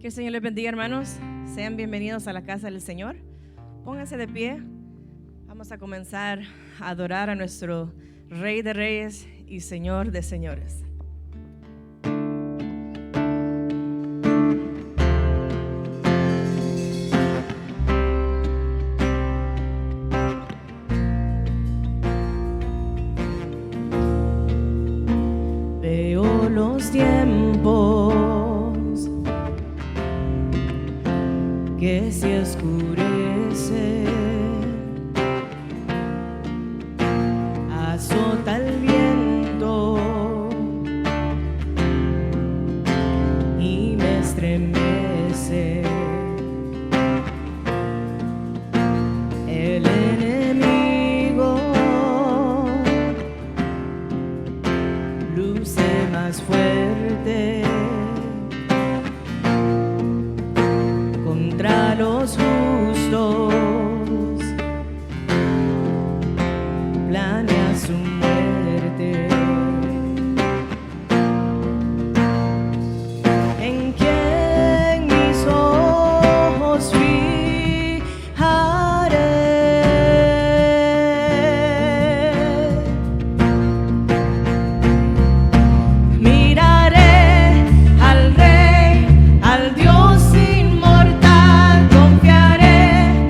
Que el Señor les bendiga, hermanos. Sean bienvenidos a la casa del Señor. Pónganse de pie. Vamos a comenzar a adorar a nuestro Rey de Reyes y Señor de Señores. Veo los tiempos que se oscurece, azota el viento y me estremece. El enemigo luce más fuerte contra los justos, planea su muerte. En quien mis ojos fijaré, miraré al Rey, al Dios inmortal, confiaré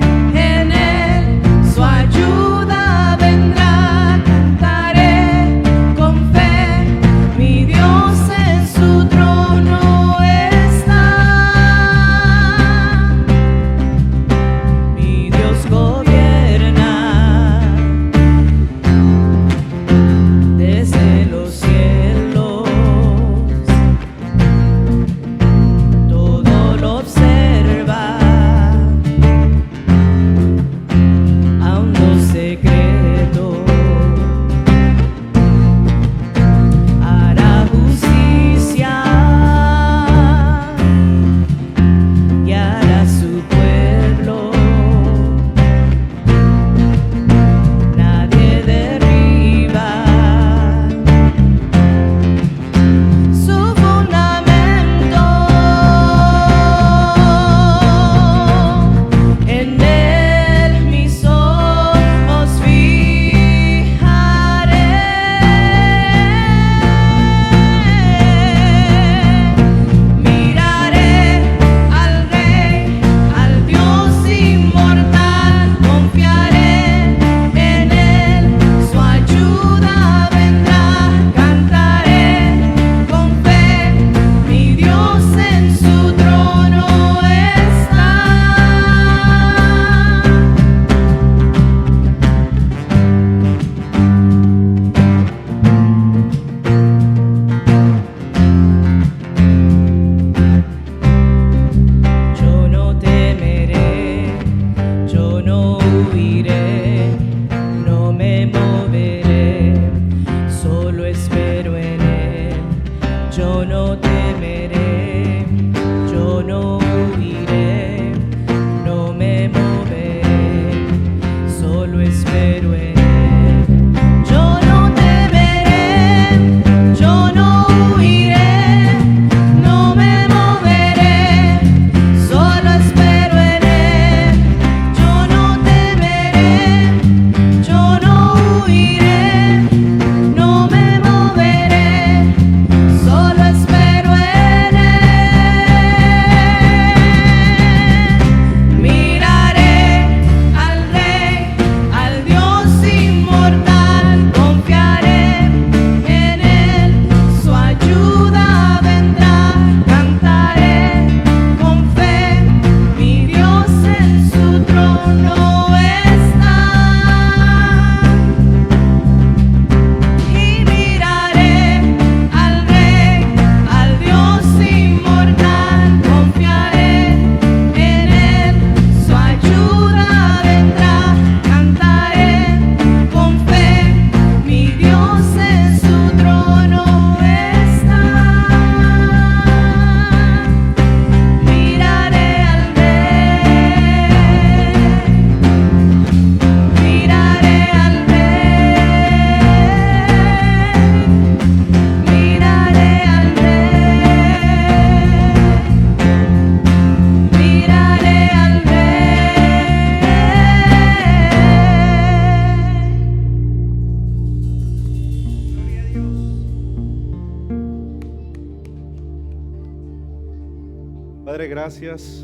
gracias.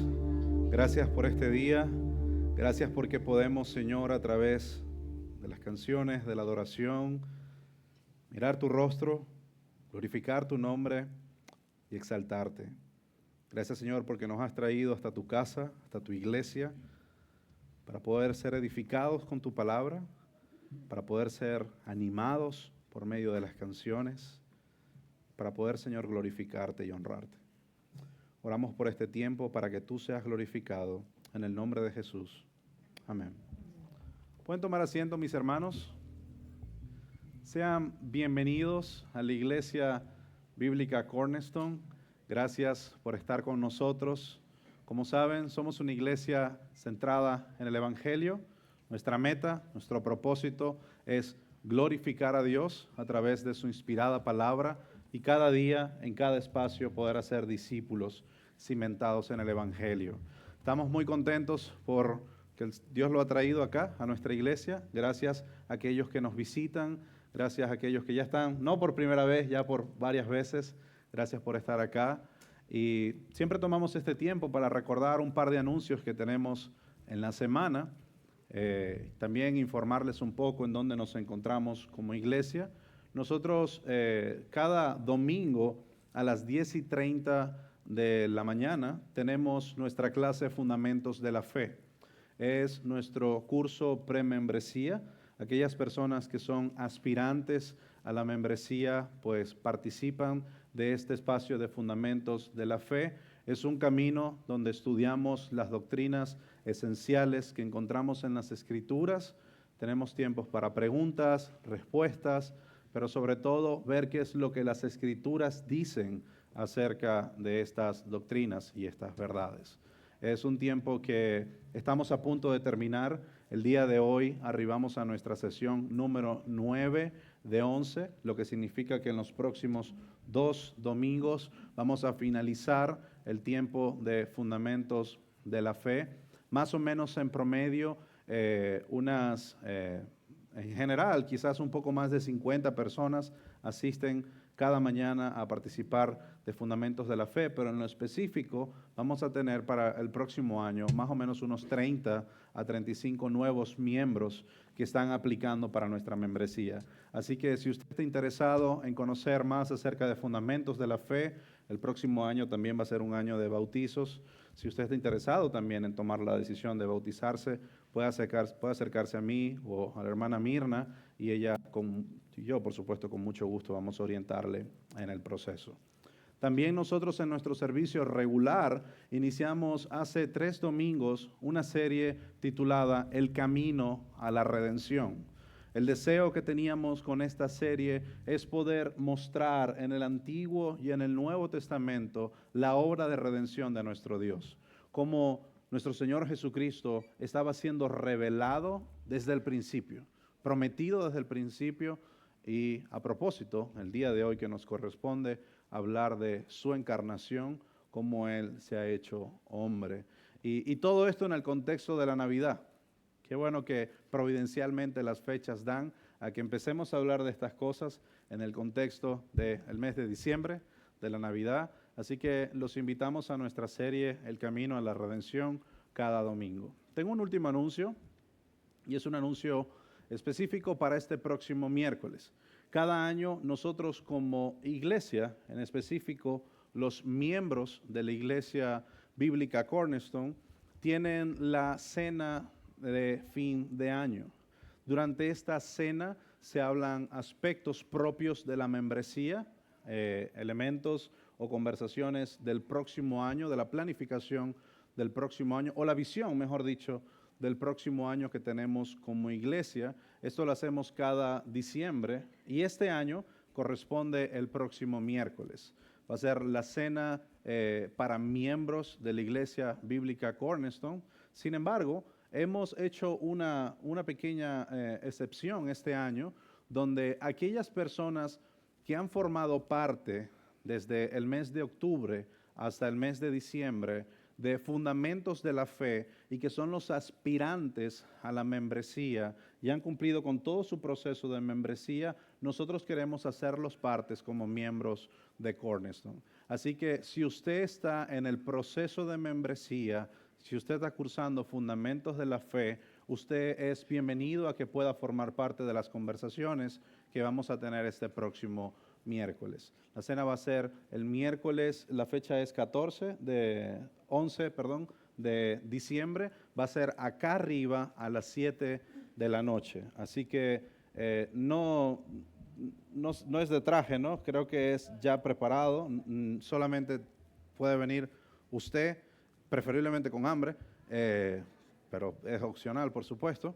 Gracias por este día. Gracias porque podemos, Señor, a través de las canciones, de la adoración, mirar tu rostro, glorificar tu nombre y exaltarte. Gracias, Señor, porque nos has traído hasta tu casa, hasta tu iglesia, para poder ser edificados con tu palabra, para poder ser animados por medio de las canciones, para poder, Señor, glorificarte y honrarte. Oramos por este tiempo para que tú seas glorificado en el nombre de Jesús. Amén. ¿Pueden tomar asiento, mis hermanos? Sean bienvenidos a la Iglesia Bíblica Cornerstone. Gracias por estar con nosotros. Como saben, somos una iglesia centrada en el Evangelio. Nuestra meta, nuestro propósito es glorificar a Dios a través de su inspirada palabra y cada día, en cada espacio, poder hacer discípulos cimentados en el Evangelio. Estamos muy contentos por que Dios lo ha traído acá, a nuestra iglesia. Gracias a aquellos que nos visitan, gracias a aquellos que ya están, no por primera vez, ya por varias veces. Gracias por estar acá. Y siempre tomamos este tiempo para recordar un par de anuncios que tenemos en la semana. También informarles un poco en dónde nos encontramos como iglesia. Nosotros cada domingo a las 10:30 de la mañana tenemos nuestra clase Fundamentos de la Fe. Es nuestro curso premembresía. Aquellas personas que son aspirantes a la membresía pues participan de este espacio de Fundamentos de la Fe. Es un camino donde estudiamos las doctrinas esenciales que encontramos en las Escrituras. Tenemos tiempos para preguntas, respuestas, pero sobre todo ver qué es lo que las Escrituras dicen acerca de estas doctrinas y estas verdades. Es un tiempo que estamos a punto de terminar. El día de hoy arribamos a nuestra sesión número 9 de 11, lo que significa que en los próximos 2 domingos vamos a finalizar el tiempo de Fundamentos de la Fe. Más o menos en promedio, en general, quizás un poco más de 50 personas asisten cada mañana a participar de Fundamentos de la Fe, pero en lo específico vamos a tener para el próximo año más o menos unos 30 a 35 nuevos miembros que están aplicando para nuestra membresía. Así que si usted está interesado en conocer más acerca de Fundamentos de la Fe, el próximo año también va a ser un año de bautizos. Si usted está interesado también en tomar la decisión de bautizarse, puede acercarse a mí o a la hermana Mirna y ella y yo, por supuesto, con mucho gusto vamos a orientarle en el proceso. También nosotros en nuestro servicio regular iniciamos hace 3 domingos una serie titulada El Camino a la Redención. El deseo que teníamos con esta serie es poder mostrar en el Antiguo y en el Nuevo Testamento la obra de redención de nuestro Dios, cómo nuestro Señor Jesucristo estaba siendo revelado desde el principio, prometido desde el principio. Y a propósito, el día de hoy que nos corresponde hablar de su encarnación, cómo Él se ha hecho hombre. Y todo esto en el contexto de la Navidad. Qué bueno que providencialmente las fechas dan a que empecemos a hablar de estas cosas en el contexto del mes de diciembre, de la Navidad. Así que los invitamos a nuestra serie El Camino a la Redención cada domingo. Tengo un último anuncio y es un anuncio específico para este próximo miércoles. Cada año nosotros como iglesia, en específico los miembros de la Iglesia Bíblica Cornerstone, tienen la cena de fin de año. Durante esta cena se hablan aspectos propios de la membresía, elementos o conversaciones del próximo año, de la planificación del próximo año, o la visión, mejor dicho, del próximo año que tenemos como iglesia. Esto lo hacemos cada diciembre y este año corresponde el próximo miércoles. Va a ser la cena para miembros de la Iglesia Bíblica Cornerstone. Sin embargo, hemos hecho una pequeña excepción este año, donde aquellas personas que han formado parte desde el mes de octubre hasta el mes de diciembre de Fundamentos de la Fe y que son los aspirantes a la membresía y han cumplido con todo su proceso de membresía, nosotros queremos hacerlos partes como miembros de Cornerstone. Así que si usted está en el proceso de membresía, si usted está cursando Fundamentos de la Fe, usted es bienvenido a que pueda formar parte de las conversaciones que vamos a tener este próximo miércoles. La cena va a ser el miércoles, la fecha es 11 de diciembre, va a ser acá arriba a las 7 de la noche. Así que no es de traje, ¿no? Creo que es ya preparado, solamente puede venir usted, preferiblemente con hambre, pero es opcional, por supuesto.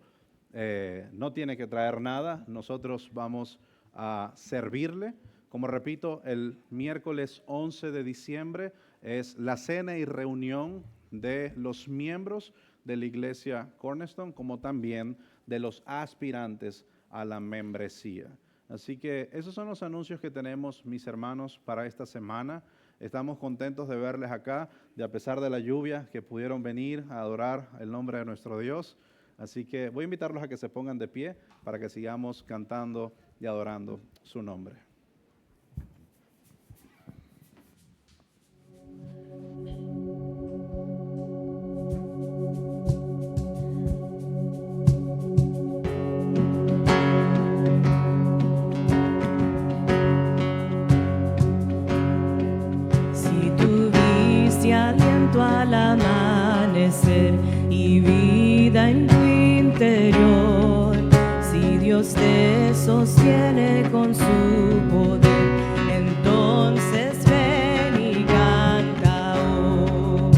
No tiene que traer nada, nosotros vamos a servirle. Como repito, el miércoles 11 de diciembre es la cena y reunión de los miembros de la iglesia Cornerstone, como también de los aspirantes a la membresía. Así que esos son los anuncios que tenemos, mis hermanos, para esta semana. Estamos contentos de verles acá, de a pesar de la lluvia, que pudieron venir a adorar el nombre de nuestro Dios. Así que voy a invitarlos a que se pongan de pie para que sigamos cantando y adorando su nombre. Al amanecer y vida en tu interior, si Dios te sostiene con su poder, entonces ven y canta hoy.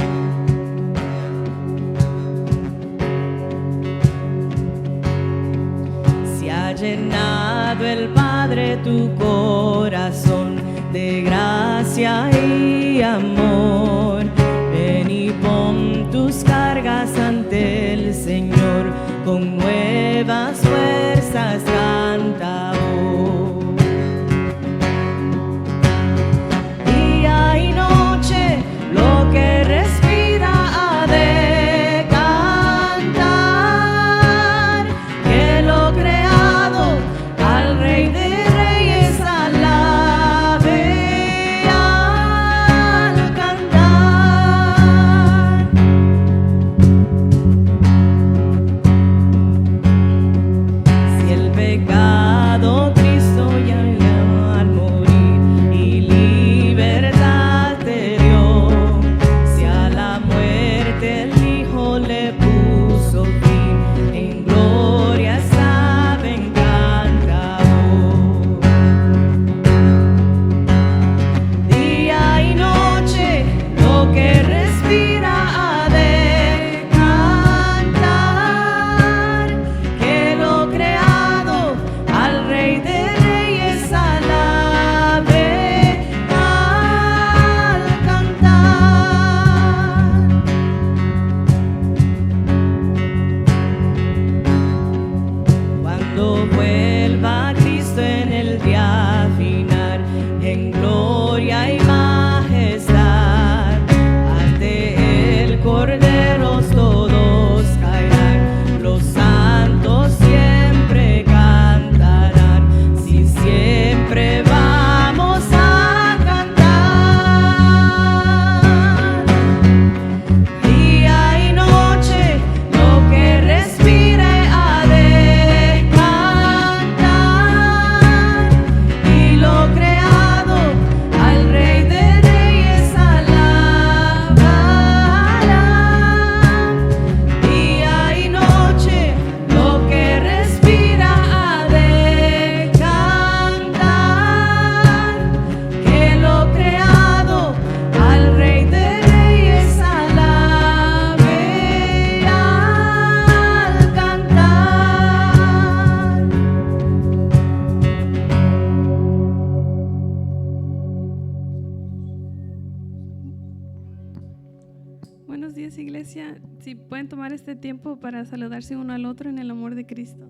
Si ha llenado el Padre tu corazón de gracia y amor, ven y pon tus cargas ante el Señor, con nuevas fuerzas canta hoy. Día y noche lo que respira ha de cantar, que lo creado al Rey de Reyes alabe al cantar. Si el pecado Cristo ya al morir y libertad te dio, si a la muerte el Hijo le puso fin, en gloria saben canta hoy. Día y noche lo que respira ha de cantar, que lo creado al Rey de Reyes alabe al cantar. Cuando vuelva Cristo en el día final, en gloria y majestad, ante el Cordero todos caerán, los santos siempre cantarán, si siempre vamos a cantar. Día y noche lo que respire ha de cantar, y lo creado al Rey de Reyes alabará. Día y noche lo que respira ha de cantar, que lo creado al Rey de Reyes alabe al cantar. Buenos días, iglesia. Si pueden tomar este tiempo para saludarse uno al otro en el amor de Cristo.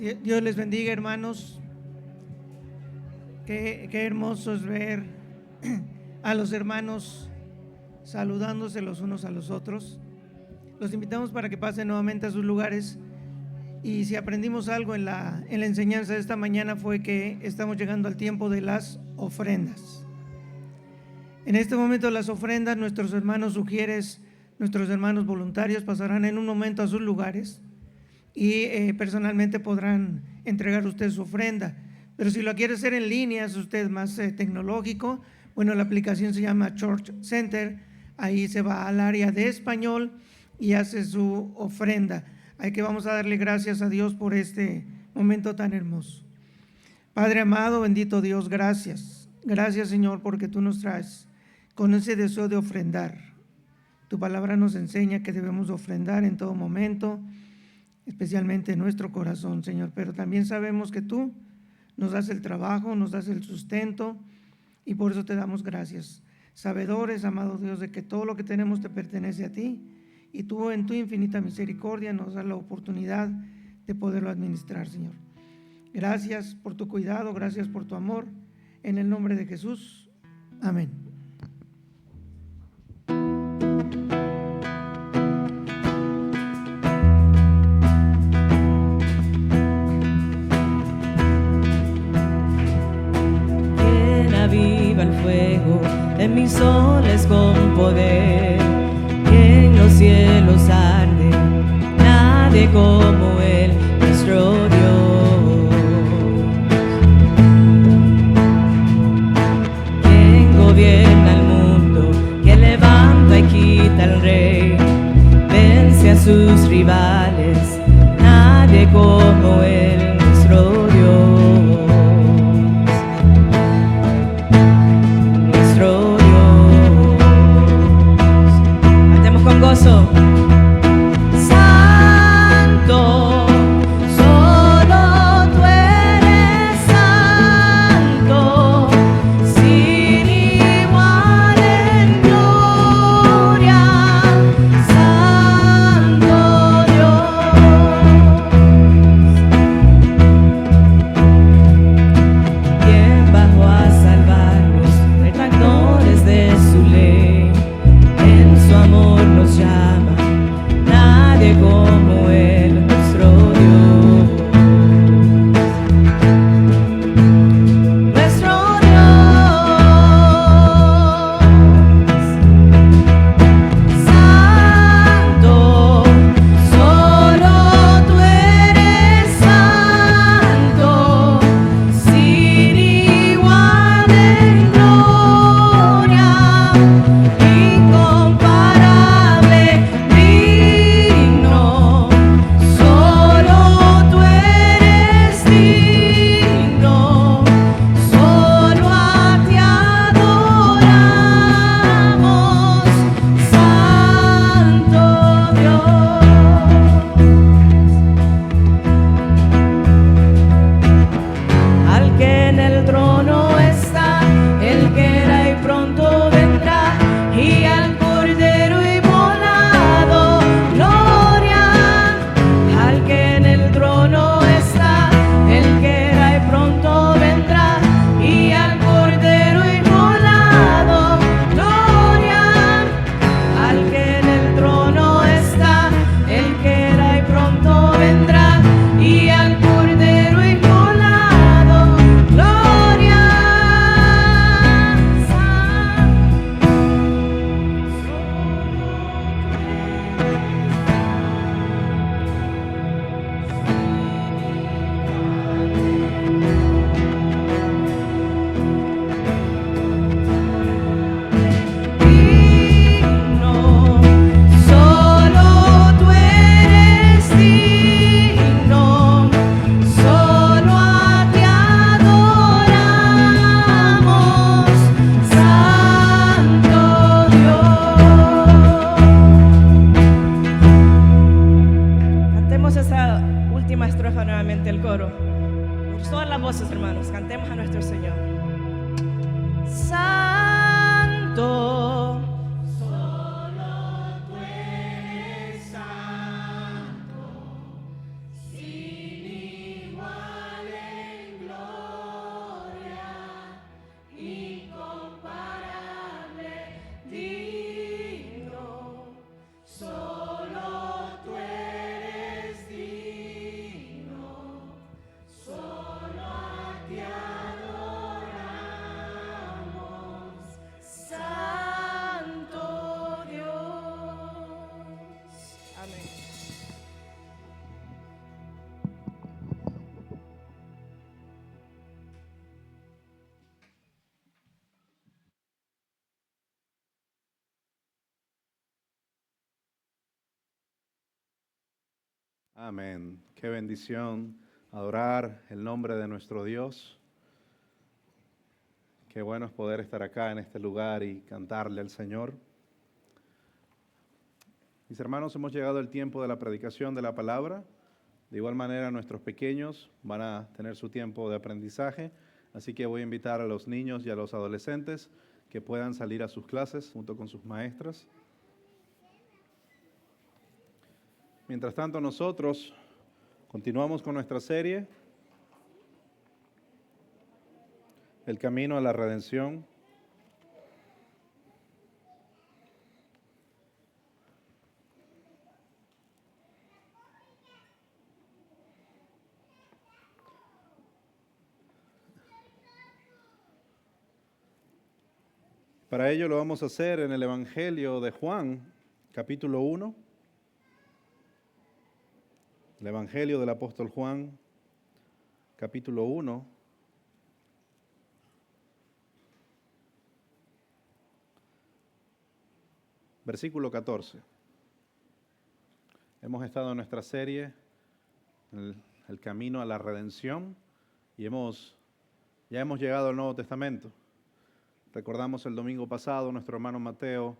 Dios les bendiga, hermanos. Qué hermoso es ver a los hermanos saludándose los unos a los otros. Los invitamos para que pasen nuevamente a sus lugares. Y si aprendimos algo en la enseñanza de esta mañana, fue que estamos llegando al tiempo de las ofrendas. En este momento las ofrendas, nuestros hermanos sugieres, nuestros hermanos voluntarios pasarán en un momento a sus lugares y personalmente podrán entregar usted su ofrenda. Pero si lo quiere hacer en línea, es usted más tecnológico, bueno, la aplicación se llama Church Center. Ahí se va al área de español y hace su ofrenda. Ahí que vamos a darle gracias a Dios por este momento tan hermoso. Padre amado, bendito Dios, gracias. Gracias, Señor, porque tú nos traes con ese deseo de ofrendar. Tu palabra nos enseña que debemos ofrendar en todo momento, especialmente en nuestro corazón, Señor. Pero también sabemos que tú nos das el trabajo, nos das el sustento, y por eso te damos gracias. Sabedores, amado Dios, de que todo lo que tenemos te pertenece a ti, y tú en tu infinita misericordia nos das la oportunidad de poderlo administrar, Señor. Gracias por tu cuidado, gracias por tu amor. En el nombre de Jesús, amén. Aviva el fuego en mis soles con poder, que en los cielos arde, nadie como Él, nuestro Dios. Quien gobierna el mundo, que levanta y quita el rey, vence a sus rivales, nadie como Él, nuestro Dios. Gozo. Santo, solo tú eres santo, sin igual en gloria, Santo Dios. ¿Quién bajó a salvarnos, retractores de su ley? En su amor nos llama, nadie como Él, nuestro Dios. Nuestro Dios. Santo, solo tú eres santo, sin igual en gloria, incomparable, digno, solo tú eres digno, solo a ti adoramos, Santo Dios. Al que en el trono está, el que era y pronto vendrá, y al Cordero inmolado, gloria. Al que en el trono está, el que era y pronto vendrá, y al Cordero inmolado, gloria. Al que en el trono está, el que era y pronto vendrá, y al Cordero inmolado, gloria. Digno, solo tú eres digno, solo a ti adoramos, Santo Dios. Cantemos esa última estrofa nuevamente, el coro. Por todas las voces, hermanos, cantemos a nuestro Señor. Santo, sin igual. Amén. Qué bendición adorar el nombre de nuestro Dios. Qué bueno es poder estar acá en este lugar y cantarle al Señor. Mis hermanos, hemos llegado al tiempo de la predicación de la palabra. De igual manera, nuestros pequeños van a tener su tiempo de aprendizaje. Así que voy a invitar a los niños y a los adolescentes que puedan salir a sus clases junto con sus maestras. Mientras tanto, nosotros continuamos con nuestra serie, El Camino a la Redención. Para ello lo vamos a hacer en el Evangelio de Juan, capítulo 1. El Evangelio del apóstol Juan, capítulo 1. Versículo 14. Hemos estado en nuestra serie, el camino a la redención, y ya hemos llegado al Nuevo Testamento. Recordamos el domingo pasado, nuestro hermano Mateo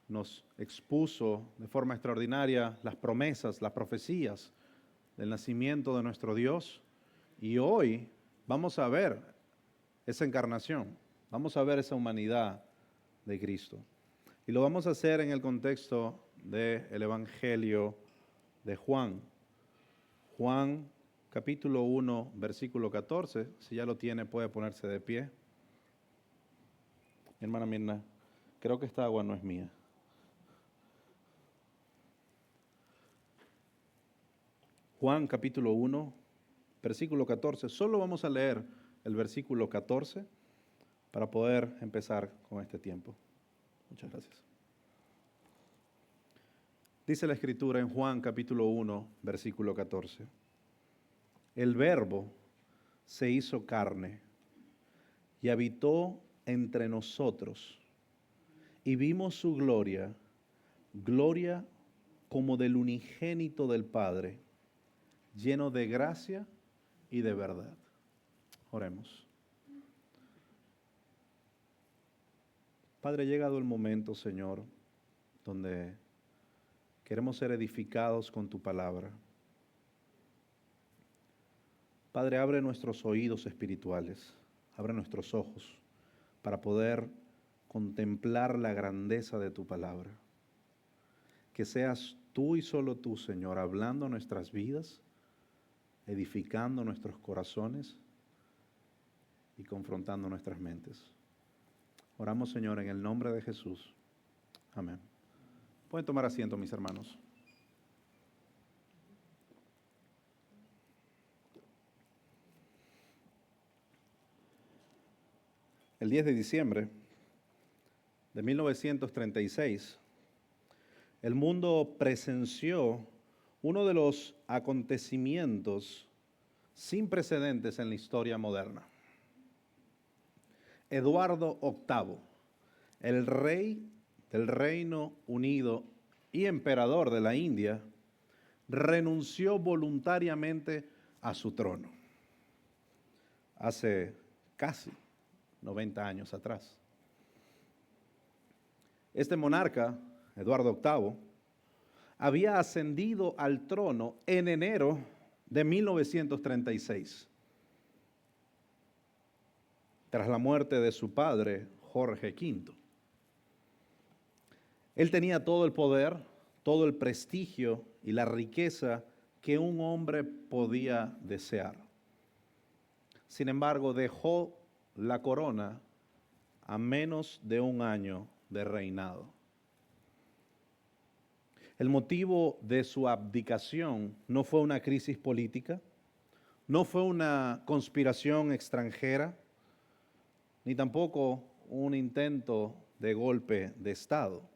nos expuso de forma extraordinaria las promesas, las profecías del nacimiento de nuestro Dios, y hoy vamos a ver esa encarnación, vamos a ver esa humanidad de Cristo. Y lo vamos a hacer en el contexto del Evangelio de Juan. Juan capítulo 1, versículo 14. Si ya lo tiene, puede ponerse de pie. Mi hermana Mirna, creo que esta agua no es mía. Juan capítulo 1, versículo 14. Solo vamos a leer el versículo 14 para poder empezar con este tiempo. Muchas gracias. Dice la Escritura en Juan capítulo 1, versículo 14. El Verbo se hizo carne y habitó entre nosotros, y vimos su gloria, gloria como del unigénito del Padre, lleno de gracia y de verdad. Oremos. Padre, ha llegado el momento, Señor, donde queremos ser edificados con tu palabra. Padre, abre nuestros oídos espirituales, abre nuestros ojos para poder contemplar la grandeza de tu palabra. Que seas tú y solo tú, Señor, hablando nuestras vidas, edificando nuestros corazones y confrontando nuestras mentes. Oramos, Señor, en el nombre de Jesús. Amén. Pueden tomar asiento, mis hermanos. El 10 de diciembre de 1936, el mundo presenció uno de los acontecimientos sin precedentes en la historia moderna. Eduardo VIII, el rey del Reino Unido y emperador de la India, renunció voluntariamente a su trono hace casi 90 años atrás. Este monarca, Eduardo VIII, había ascendido al trono en enero de 1936, tras la muerte de su padre, Jorge V. Él tenía todo el poder, todo el prestigio y la riqueza que un hombre podía desear. Sin embargo, dejó la corona a menos de un año de reinado. El motivo de su abdicación no fue una crisis política, no fue una conspiración extranjera, ni tampoco un intento de golpe de Estado,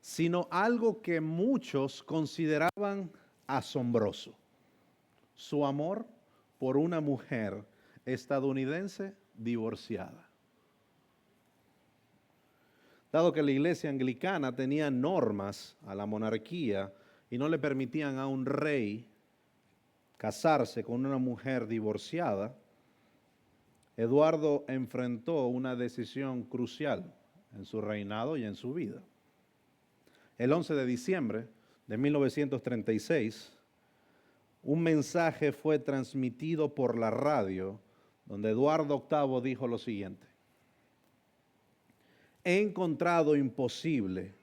sino algo que muchos consideraban asombroso: su amor por una mujer estadounidense divorciada. Dado que la iglesia anglicana tenía normas a la monarquía y no le permitían a un rey casarse con una mujer divorciada, Eduardo enfrentó una decisión crucial en su reinado y en su vida. El 11 de diciembre de 1936, un mensaje fue transmitido por la radio donde Eduardo VIII dijo lo siguiente: he encontrado imposible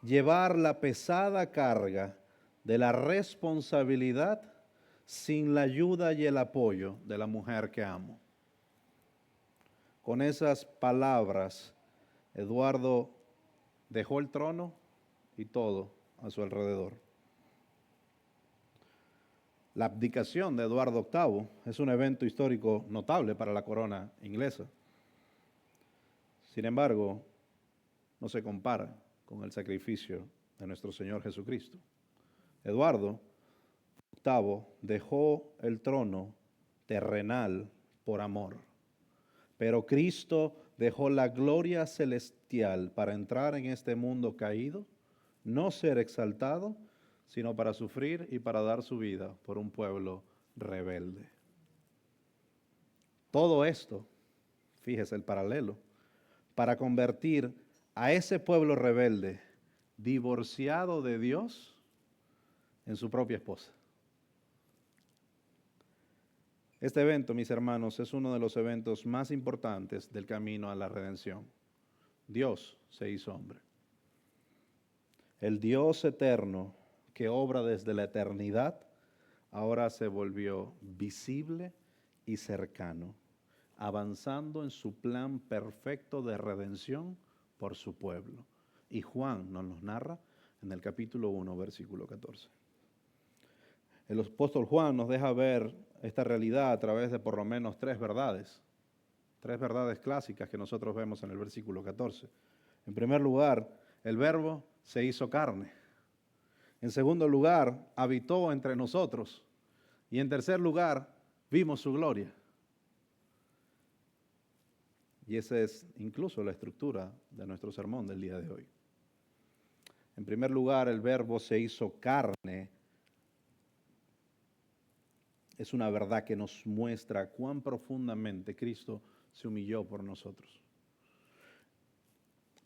llevar la pesada carga de la responsabilidad sin la ayuda y el apoyo de la mujer que amo. Con esas palabras, Eduardo dejó el trono y todo a su alrededor. La abdicación de Eduardo VIII es un evento histórico notable para la corona inglesa. Sin embargo, no se compara con el sacrificio de nuestro Señor Jesucristo. Eduardo VIII dejó el trono terrenal por amor, pero Cristo dejó la gloria celestial para entrar en este mundo caído, no ser exaltado, sino para sufrir y para dar su vida por un pueblo rebelde. Todo esto, fíjese el paralelo, para convertir a ese pueblo rebelde, divorciado de Dios, en su propia esposa. Este evento, mis hermanos, es uno de los eventos más importantes del camino a la redención. Dios se hizo hombre. El Dios eterno que obra desde la eternidad, ahora se volvió visible y cercano, avanzando en su plan perfecto de redención por su pueblo. Y Juan nos lo narra en el capítulo 1, versículo 14. El apóstol Juan nos deja ver esta realidad a través de por lo menos tres verdades clásicas que nosotros vemos en el versículo 14. En primer lugar, el Verbo se hizo carne. En segundo lugar, habitó entre nosotros. Y en tercer lugar, vimos su gloria. Y esa es incluso la estructura de nuestro sermón del día de hoy. En primer lugar, el Verbo se hizo carne. Es una verdad que nos muestra cuán profundamente Cristo se humilló por nosotros.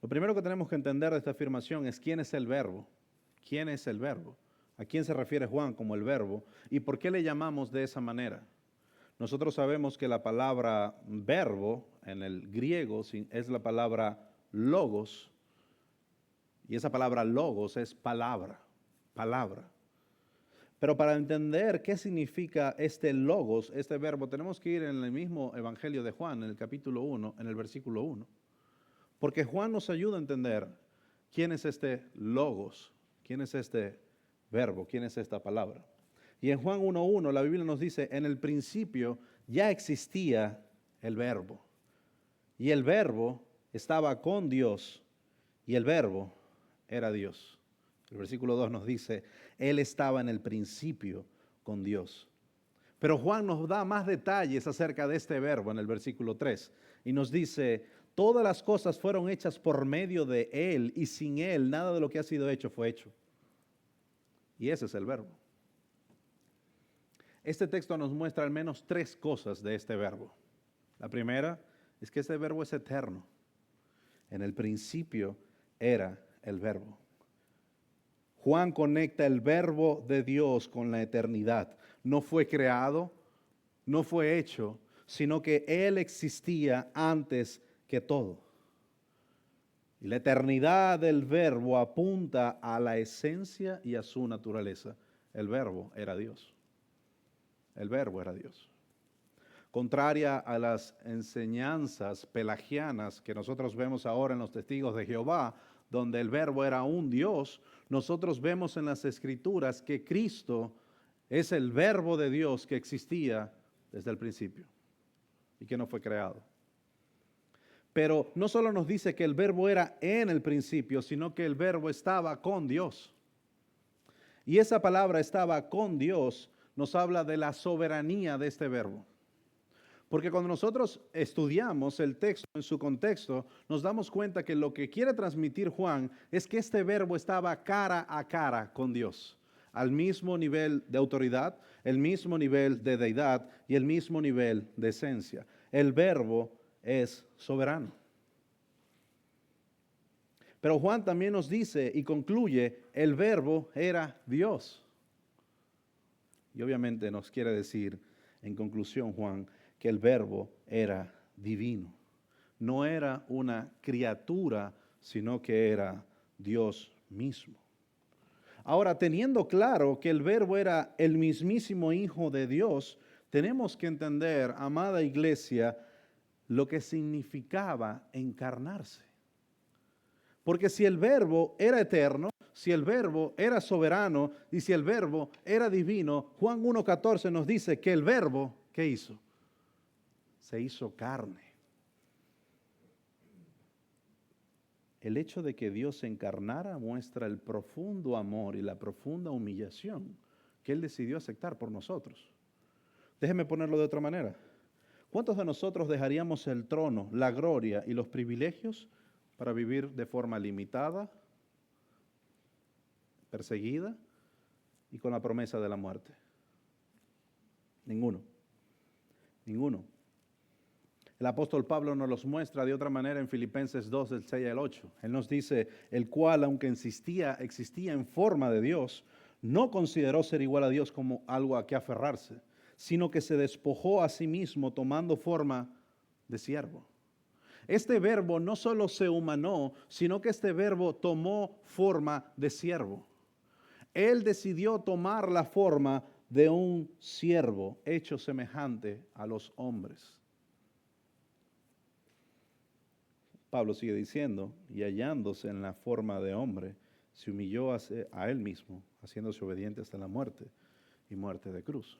Lo primero que tenemos que entender de esta afirmación es quién es el Verbo. ¿Quién es el Verbo? ¿A quién se refiere Juan como el Verbo? ¿Y por qué le llamamos de esa manera? Nosotros sabemos que la palabra verbo en el griego es la palabra logos, y esa palabra logos es palabra. Pero para entender qué significa este logos, este verbo, tenemos que ir en el mismo Evangelio de Juan, en el capítulo 1, en el versículo 1. Porque Juan nos ayuda a entender quién es este logos, quién es este verbo, quién es esta palabra. Y en Juan 1:1 la Biblia nos dice, en el principio ya existía el verbo. Y el verbo estaba con Dios y el verbo era Dios. El versículo 2 nos dice, Él estaba en el principio con Dios. Pero Juan nos da más detalles acerca de este verbo en el versículo 3 y nos dice, todas las cosas fueron hechas por medio de Él y sin Él nada de lo que ha sido hecho fue hecho. Y ese es el verbo. Este texto nos muestra al menos tres cosas de este verbo. La primera es que este verbo es eterno. En el principio era el verbo. Juan conecta el verbo de Dios con la eternidad. No fue creado, no fue hecho, sino que Él existía antes que todo. Y la eternidad del verbo apunta a la esencia y a su naturaleza. El verbo era Dios. El verbo era Dios. Contraria a las enseñanzas pelagianas que nosotros vemos ahora en los testigos de Jehová, donde el verbo era un Dios, nosotros vemos en las Escrituras que Cristo es el verbo de Dios que existía desde el principio y que no fue creado. Pero no solo nos dice que el verbo era en el principio, sino que el verbo estaba con Dios. Y esa palabra estaba con Dios nos habla de la soberanía de este verbo. Porque cuando nosotros estudiamos el texto en su contexto, nos damos cuenta que lo que quiere transmitir Juan es que este verbo estaba cara a cara con Dios. al mismo nivel de autoridad, el mismo nivel de deidad y el mismo nivel de esencia. El Verbo es soberano. Pero Juan también nos dice y concluye, el Verbo era Dios. Y obviamente nos quiere decir, en conclusión, Juan, que el Verbo era divino. No era una criatura, sino que era Dios mismo. Ahora, teniendo claro que el Verbo era el mismísimo Hijo de Dios, tenemos que entender, amada iglesia, lo que significaba encarnarse. Porque si el Verbo era eterno, si el Verbo era soberano y si el Verbo era divino, Juan 1:14 nos dice que el Verbo, ¿qué hizo? Se hizo carne. El hecho de que Dios se encarnara muestra el profundo amor y la profunda humillación que Él decidió aceptar por nosotros. Déjeme ponerlo de otra manera. ¿Cuántos de nosotros dejaríamos el trono, la gloria y los privilegios para vivir de forma limitada, perseguida y con la promesa de la muerte? Ninguno. Ninguno. El apóstol Pablo nos los muestra de otra manera en Filipenses 2, del 6 al 8. Él nos dice, el cual, aunque existía en forma de Dios, no consideró ser igual a Dios como algo a que aferrarse, sino que se despojó a sí mismo tomando forma de siervo. Este verbo no solo se humanó, sino que este verbo tomó forma de siervo. Él decidió tomar la forma de un siervo hecho semejante a los hombres. Pablo sigue diciendo, y hallándose en la forma de hombre, se humilló a él mismo, haciéndose obediente hasta la muerte y muerte de cruz.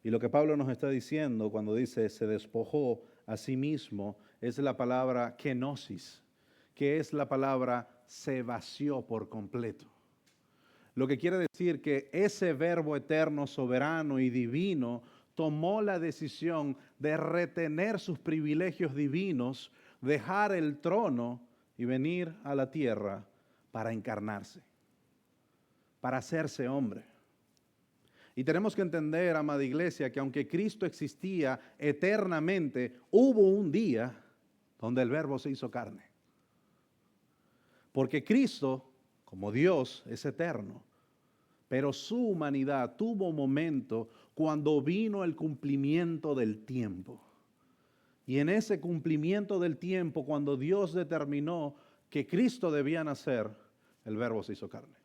Y lo que Pablo nos está diciendo cuando dice se despojó a sí mismo es la palabra kenosis, que es la palabra se vació por completo. Lo que quiere decir que ese verbo eterno, soberano y divino tomó la decisión de retener sus privilegios divinos, dejar el trono y venir a la tierra para encarnarse, para hacerse hombre. Y tenemos que entender, amada iglesia, que aunque Cristo existía eternamente, hubo un día donde el Verbo se hizo carne. Porque Cristo, como Dios, es eterno. Pero su humanidad tuvo un momento cuando vino el cumplimiento del tiempo. Y en ese cumplimiento del tiempo, cuando Dios determinó que Cristo debía nacer, el Verbo se hizo carne.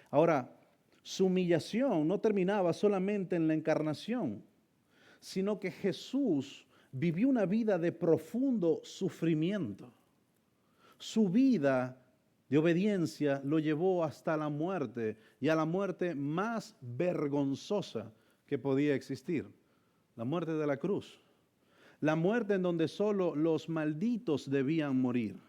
Ahora, su humillación no terminaba solamente en la encarnación, sino que Jesús vivió una vida de profundo sufrimiento. Su vida de obediencia lo llevó hasta la muerte, y a la muerte más vergonzosa que podía existir, la muerte de la cruz. La muerte en donde solo los malditos debían morir.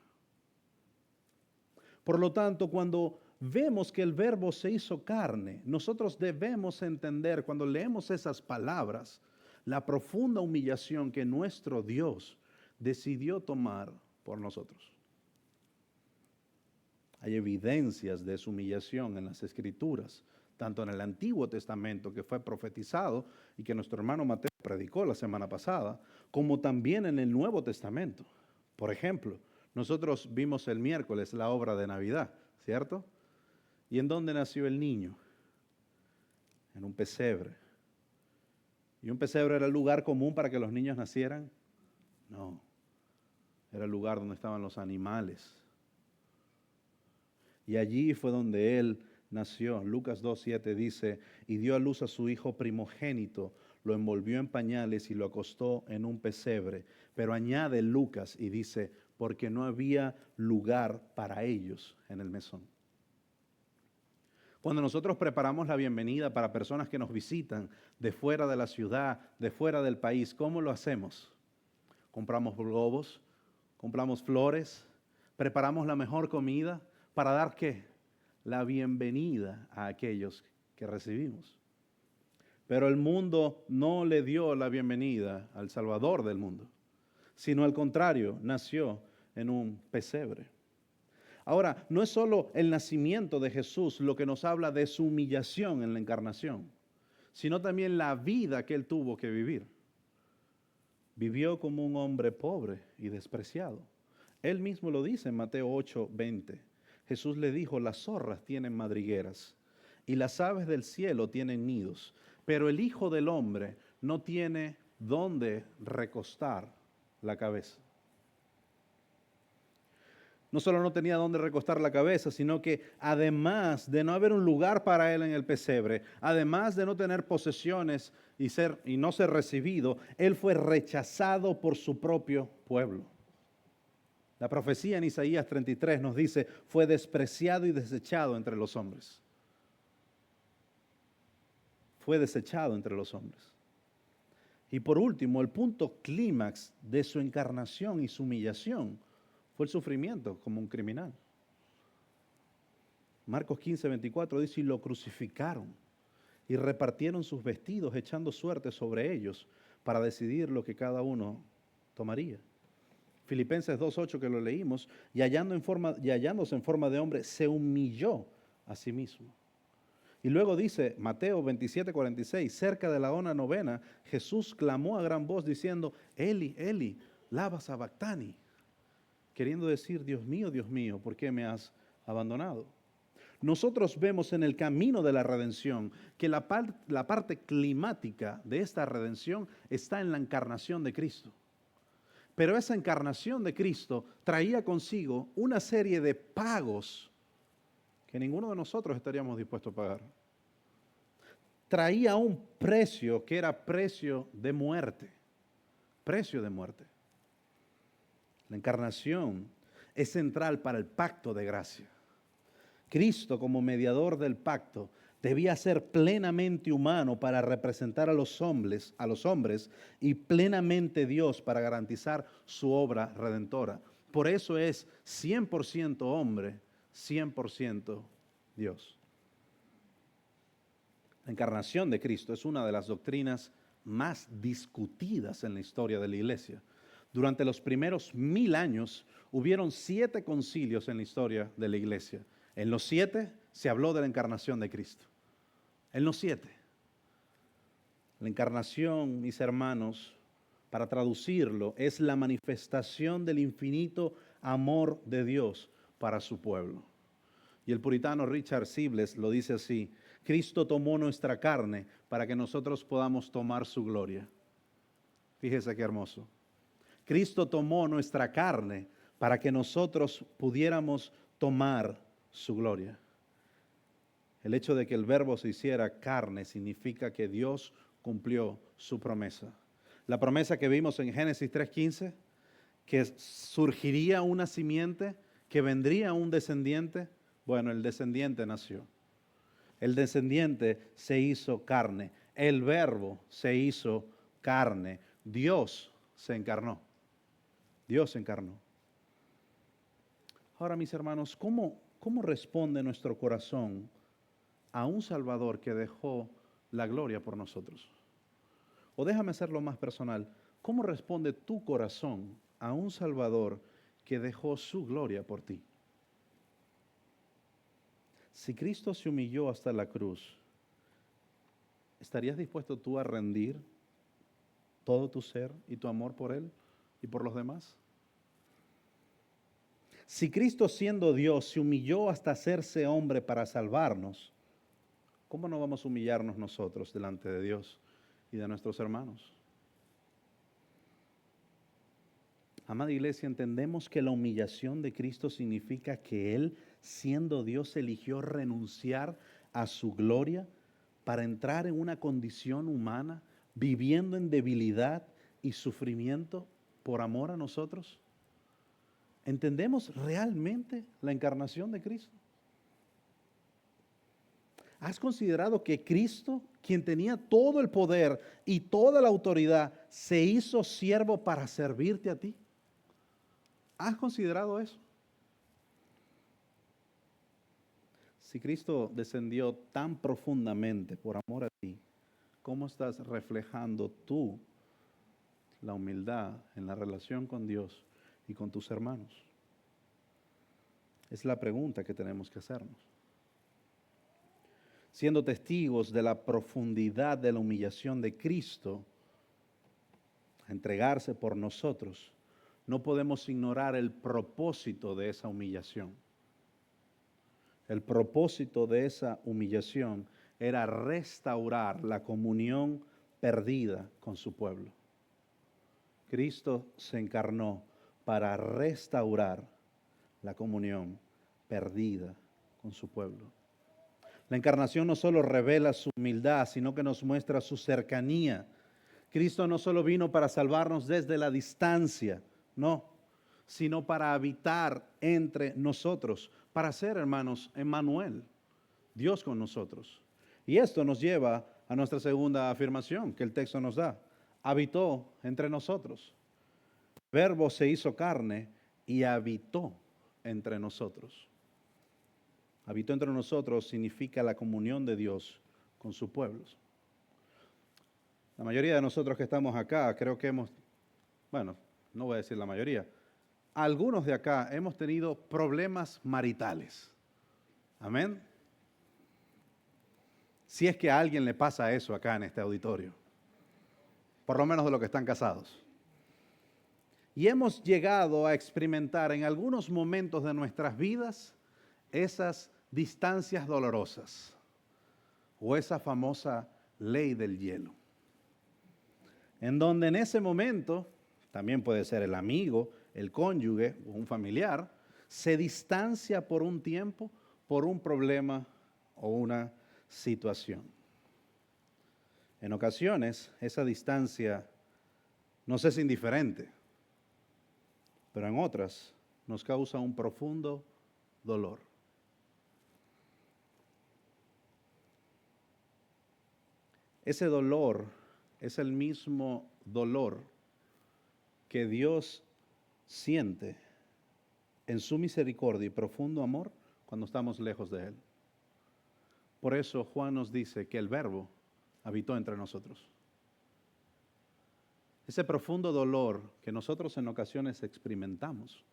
Por lo tanto, cuando vemos que el Verbo se hizo carne, nosotros debemos entender, cuando leemos esas palabras, la profunda humillación que nuestro Dios decidió tomar por nosotros. Hay evidencias de su humillación en las Escrituras, tanto en el Antiguo Testamento, que fue profetizado y que nuestro hermano Mateo predicó la semana pasada, como también en el Nuevo Testamento. Por ejemplo, nosotros vimos el miércoles la obra de Navidad, ¿cierto? ¿Y en dónde nació el niño? En un pesebre. ¿Y un pesebre era el lugar común para que los niños nacieran? No, era el lugar donde estaban los animales. Y allí fue donde él nació. Lucas 2:7 dice, y dio a luz a su hijo primogénito, lo envolvió en pañales y lo acostó en un pesebre. Pero añade Lucas y dice, porque no había lugar para ellos en el mesón. Cuando nosotros preparamos la bienvenida para personas que nos visitan de fuera de la ciudad, de fuera del país, ¿cómo lo hacemos? Compramos globos, compramos flores, preparamos la mejor comida para dar ¿qué? La bienvenida a aquellos que recibimos. Pero el mundo no le dio la bienvenida al Salvador del mundo, sino al contrario, nació en un pesebre. Ahora, no es solo el nacimiento de Jesús lo que nos habla de su humillación en la encarnación, sino también la vida que Él tuvo que vivir. Vivió como un hombre pobre y despreciado. Él mismo lo dice en Mateo 8:20. Jesús le dijo, las zorras tienen madrigueras y las aves del cielo tienen nidos, pero el Hijo del Hombre no tiene dónde recostar la cabeza. No solo no tenía dónde recostar la cabeza, sino que además de no haber un lugar para él en el pesebre, además de no tener posesiones y no ser recibido, él fue rechazado por su propio pueblo. La profecía en Isaías 33 nos dice, fue despreciado y desechado entre los hombres. Fue desechado entre los hombres. Y por último, el punto clímax de su encarnación y su humillación fue el sufrimiento como un criminal. Marcos 15:24 dice, y lo crucificaron y repartieron sus vestidos echando suerte sobre ellos para decidir lo que cada uno tomaría. Filipenses 2:8 que lo leímos, y hallándose en forma de hombre, se humilló a sí mismo. Y luego dice Mateo 27:46, cerca de la hora novena, Jesús clamó a gran voz diciendo, Eli, Eli, lama sabactani, queriendo decir, Dios mío, ¿por qué me has abandonado? Nosotros vemos en el camino de la redención que la parte climática de esta redención está en la encarnación de Cristo. Pero esa encarnación de Cristo traía consigo una serie de pagos que ninguno de nosotros estaríamos dispuestos a pagar. Traía un precio que era precio de muerte. Precio de muerte. La encarnación es central para el pacto de gracia. Cristo, como mediador del pacto, debía ser plenamente humano para representar a los hombres y plenamente Dios para garantizar su obra redentora. Por eso es 100% hombre, 100% Dios. La encarnación de Cristo es una de las doctrinas más discutidas en la historia de la iglesia. Durante los primeros 1000 años hubieron 7 concilios en la historia de la iglesia. En los 7 se habló de la encarnación de Cristo. En los 7. La encarnación, mis hermanos, para traducirlo, es la manifestación del infinito amor de Dios para su pueblo. Y el puritano Richard Sibles lo dice así, Cristo tomó nuestra carne para que nosotros podamos tomar su gloria. Fíjese qué hermoso. Cristo tomó nuestra carne para que nosotros pudiéramos tomar su gloria. El hecho de que el verbo se hiciera carne significa que Dios cumplió su promesa. La promesa que vimos en Génesis 3:15, que surgiría una simiente, que vendría un descendiente. Bueno, el descendiente nació. El descendiente se hizo carne. El verbo se hizo carne. Dios se encarnó. Dios se encarnó. Ahora, mis hermanos, ¿cómo responde nuestro corazón a un Salvador que dejó la gloria por nosotros? O déjame hacerlo más personal. ¿Cómo responde tu corazón a un Salvador que dejó su gloria por ti? Si Cristo se humilló hasta la cruz, ¿estarías dispuesto tú a rendir todo tu ser y tu amor por Él y por los demás? Si Cristo, siendo Dios, se humilló hasta hacerse hombre para salvarnos, ¿cómo no vamos a humillarnos nosotros delante de Dios y de nuestros hermanos? Amada iglesia, entendemos que la humillación de Cristo significa que Él, siendo Dios, eligió renunciar a su gloria para entrar en una condición humana, viviendo en debilidad y sufrimiento por amor a nosotros. ¿Entendemos realmente la encarnación de Cristo? ¿Has considerado que Cristo, quien tenía todo el poder y toda la autoridad, se hizo siervo para servirte a ti? ¿Has considerado eso? Si Cristo descendió tan profundamente por amor a ti, ¿cómo estás reflejando tú la humildad en la relación con Dios y con tus hermanos? Es la pregunta que tenemos que hacernos. Siendo testigos de la profundidad de la humillación de Cristo, a entregarse por nosotros, no podemos ignorar el propósito de esa humillación. El propósito de esa humillación era restaurar la comunión perdida con su pueblo. Cristo se encarnó para restaurar la comunión perdida con su pueblo. La encarnación no solo revela su humildad, sino que nos muestra su cercanía. Cristo no solo vino para salvarnos desde la distancia, no, sino para habitar entre nosotros, para ser, hermanos, Emmanuel, Dios con nosotros. Y esto nos lleva a nuestra segunda afirmación que el texto nos da. Habitó entre nosotros. El Verbo se hizo carne y habitó entre nosotros. Habitó entre nosotros significa la comunión de Dios con sus pueblos. La mayoría de nosotros que estamos acá, creo que no voy a decir la mayoría, algunos de acá hemos tenido problemas maritales. Amén. Si es que a alguien le pasa eso acá en este auditorio, por lo menos de los que están casados. Y hemos llegado a experimentar en algunos momentos de nuestras vidas esas distancias dolorosas o esa famosa ley del hielo. En donde en ese momento, también puede ser el amigo, el cónyuge o un familiar, se distancia por un tiempo por un problema o una situación. En ocasiones esa distancia nos es indiferente, pero en otras nos causa un profundo dolor. Ese dolor es el mismo dolor que Dios siente en su misericordia y profundo amor cuando estamos lejos de Él. Por eso Juan nos dice que el Verbo habitó entre nosotros. Ese profundo dolor que nosotros en ocasiones experimentamos,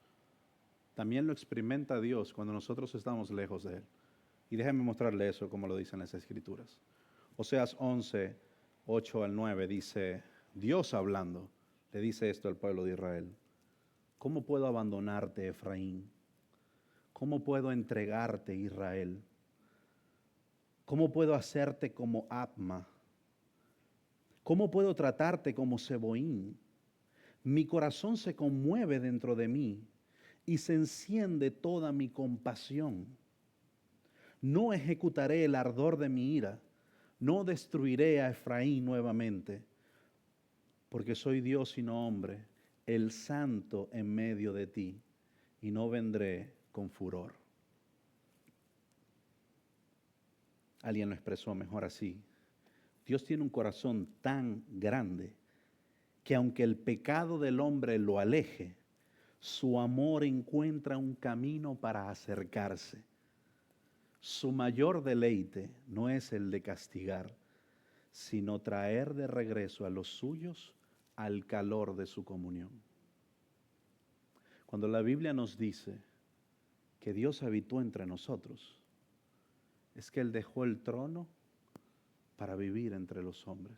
también lo experimenta Dios cuando nosotros estamos lejos de Él. Y déjenme mostrarle eso como lo dicen las Escrituras. Oseas 11, 8 al 9 dice, Dios hablando, le dice esto al pueblo de Israel. ¿Cómo puedo abandonarte, Efraín? ¿Cómo puedo entregarte, Israel? ¿Cómo puedo hacerte como Adma? ¿Cómo puedo tratarte como Seboín? Mi corazón se conmueve dentro de mí y se enciende toda mi compasión. No ejecutaré el ardor de mi ira, no destruiré a Efraín nuevamente, porque soy Dios y no hombre, el santo en medio de ti, y no vendré con furor. Alguien lo expresó mejor así. Dios tiene un corazón tan grande que aunque el pecado del hombre lo aleje, su amor encuentra un camino para acercarse. Su mayor deleite no es el de castigar, sino traer de regreso a los suyos al calor de su comunión. Cuando la Biblia nos dice que Dios habitó entre nosotros, es que Él dejó el trono para vivir entre los hombres.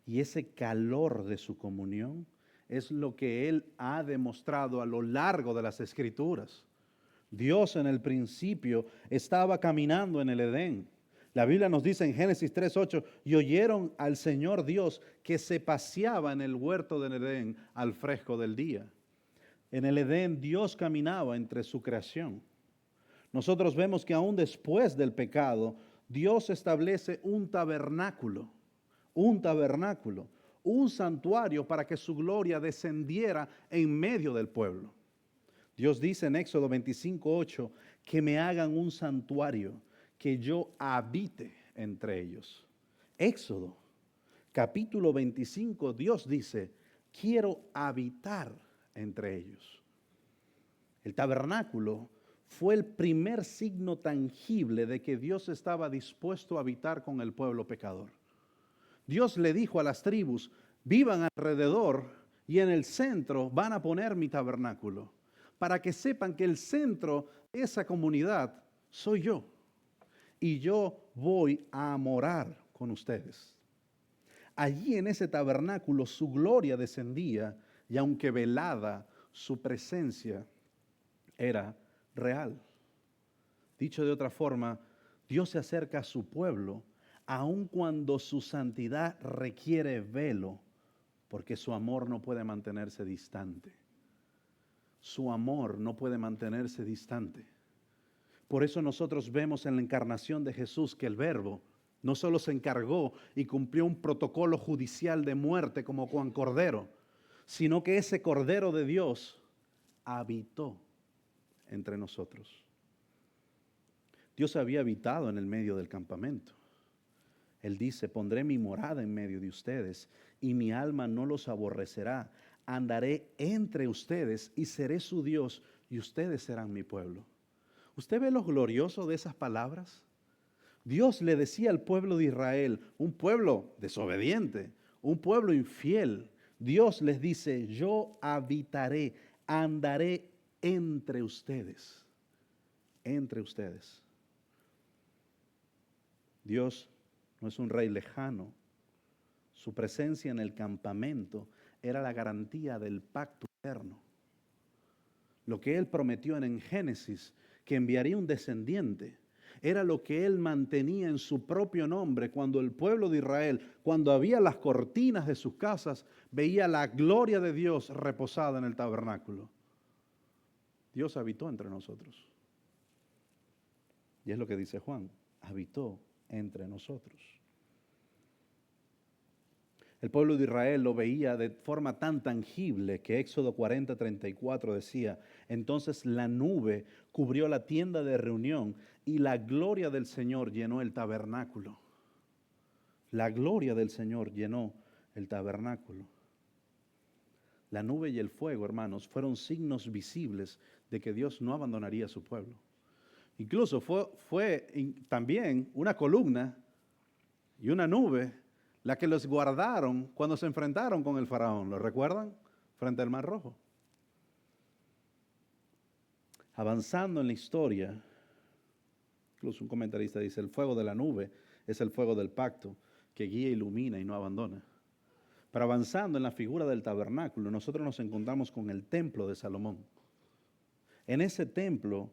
Y ese calor de su comunión es lo que Él ha demostrado a lo largo de las Escrituras. Dios en el principio estaba caminando en el Edén. La Biblia nos dice en Génesis 3:8, y oyeron al Señor Dios que se paseaba en el huerto del Edén al fresco del día. En el Edén Dios caminaba entre su creación. Nosotros vemos que aún después del pecado, Dios establece un tabernáculo, un santuario para que su gloria descendiera en medio del pueblo. Dios dice en Éxodo 25:8 que me hagan un santuario, que yo habite entre ellos. Éxodo capítulo 25, Dios dice, quiero habitar entre ellos. El tabernáculo fue el primer signo tangible de que Dios estaba dispuesto a habitar con el pueblo pecador. Dios le dijo a las tribus, vivan alrededor y en el centro van a poner mi tabernáculo. para que sepan que el centro de esa comunidad soy yo. Y yo voy a morar con ustedes. Allí en ese tabernáculo su gloria descendía y aunque velada, su presencia era real. Dicho de otra forma, Dios se acerca a su pueblo aun cuando su santidad requiere velo, porque su amor no puede mantenerse distante. Su amor no puede mantenerse distante. Por eso nosotros vemos en la encarnación de Jesús que el Verbo no solo se encargó y cumplió un protocolo judicial de muerte como Juan Cordero, sino que ese Cordero de Dios habitó entre nosotros. Dios había habitado en el medio del campamento. Él dice, pondré mi morada en medio de ustedes y mi alma no los aborrecerá. Andaré entre ustedes y seré su Dios y ustedes serán mi pueblo. ¿Usted ve lo glorioso de esas palabras? Dios le decía al pueblo de Israel, un pueblo desobediente, un pueblo infiel. Dios les dice, yo habitaré, andaré entre ustedes. Entre ustedes. Dios no es un rey lejano. Su presencia en el campamento era la garantía del pacto eterno. Lo que Él prometió en Génesis, que enviaría un descendiente, era lo que Él mantenía en su propio nombre cuando el pueblo de Israel, cuando había las cortinas de sus casas, veía la gloria de Dios reposada en el tabernáculo. Dios habitó entre nosotros. Y es lo que dice Juan, habitó entre nosotros. El pueblo de Israel lo veía de forma tan tangible que Éxodo 40:34 decía, entonces la nube cubrió la tienda de reunión y la gloria del Señor llenó el tabernáculo. La gloria del Señor llenó el tabernáculo. La nube y el fuego, hermanos, fueron signos visibles de que Dios no abandonaría a su pueblo. Incluso fue también una columna y una nube la que los guardaron cuando se enfrentaron con el faraón. ¿Lo recuerdan? Frente al Mar Rojo. Avanzando en la historia, incluso un comentarista dice, el fuego de la nube es el fuego del pacto que guía, ilumina y no abandona. Pero avanzando en la figura del tabernáculo, nosotros nos encontramos con el templo de Salomón. En ese templo,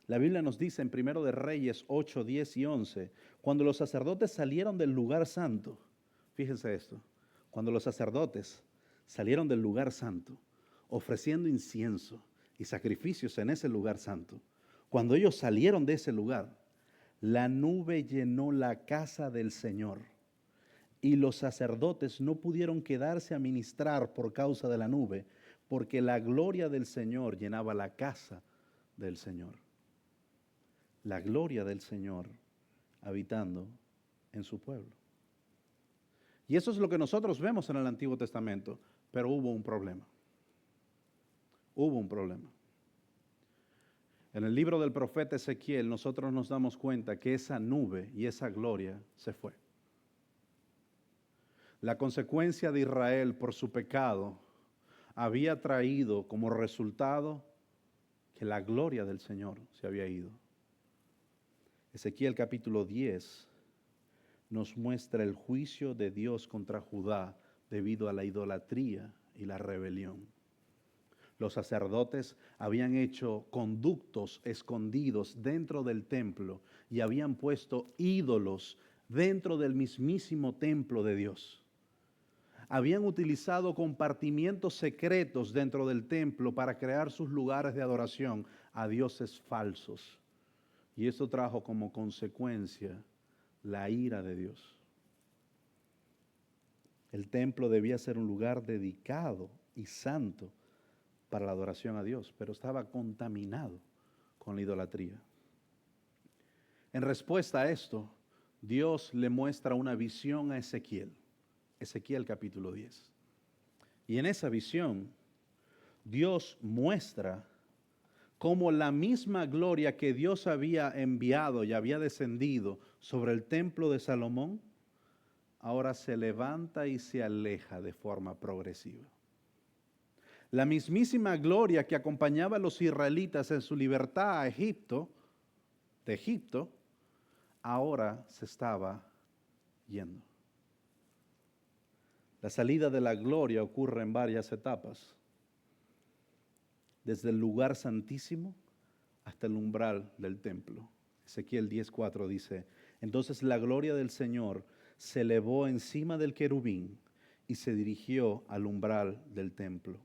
la Biblia nos dice en 1 de Reyes 8, 10 y 11, cuando los sacerdotes salieron del lugar santo, fíjense esto, cuando los sacerdotes salieron del lugar santo, ofreciendo incienso y sacrificios en ese lugar santo, cuando ellos salieron de ese lugar, la nube llenó la casa del Señor y los sacerdotes no pudieron quedarse a ministrar por causa de la nube, porque la gloria del Señor llenaba la casa del Señor. La gloria del Señor habitando en su pueblo. Y eso es lo que nosotros vemos en el Antiguo Testamento, pero hubo un problema. Hubo un problema. En el libro del profeta Ezequiel nosotros nos damos cuenta que esa nube y esa gloria se fue. La consecuencia de Israel por su pecado había traído como resultado que la gloria del Señor se había ido. Ezequiel capítulo 10 nos muestra el juicio de Dios contra Judá debido a la idolatría y la rebelión. Los sacerdotes habían hecho conductos escondidos dentro del templo y habían puesto ídolos dentro del mismísimo templo de Dios. Habían utilizado compartimientos secretos dentro del templo para crear sus lugares de adoración a dioses falsos. Y esto trajo como consecuencia la ira de Dios. El templo debía ser un lugar dedicado y santo para la adoración a Dios, pero estaba contaminado con la idolatría. En respuesta a esto, Dios le muestra una visión a Ezequiel. Ezequiel capítulo 10. Y en esa visión, Dios muestra cómo la misma gloria que Dios había enviado y había descendido sobre el templo de Salomón, ahora se levanta y se aleja de forma progresiva. La mismísima gloria que acompañaba a los israelitas en su libertad a Egipto, de Egipto, ahora se estaba yendo. La salida de la gloria ocurre en varias etapas, desde el lugar santísimo hasta el umbral del templo. Ezequiel 10:4 dice: entonces la gloria del Señor se elevó encima del querubín y se dirigió al umbral del templo.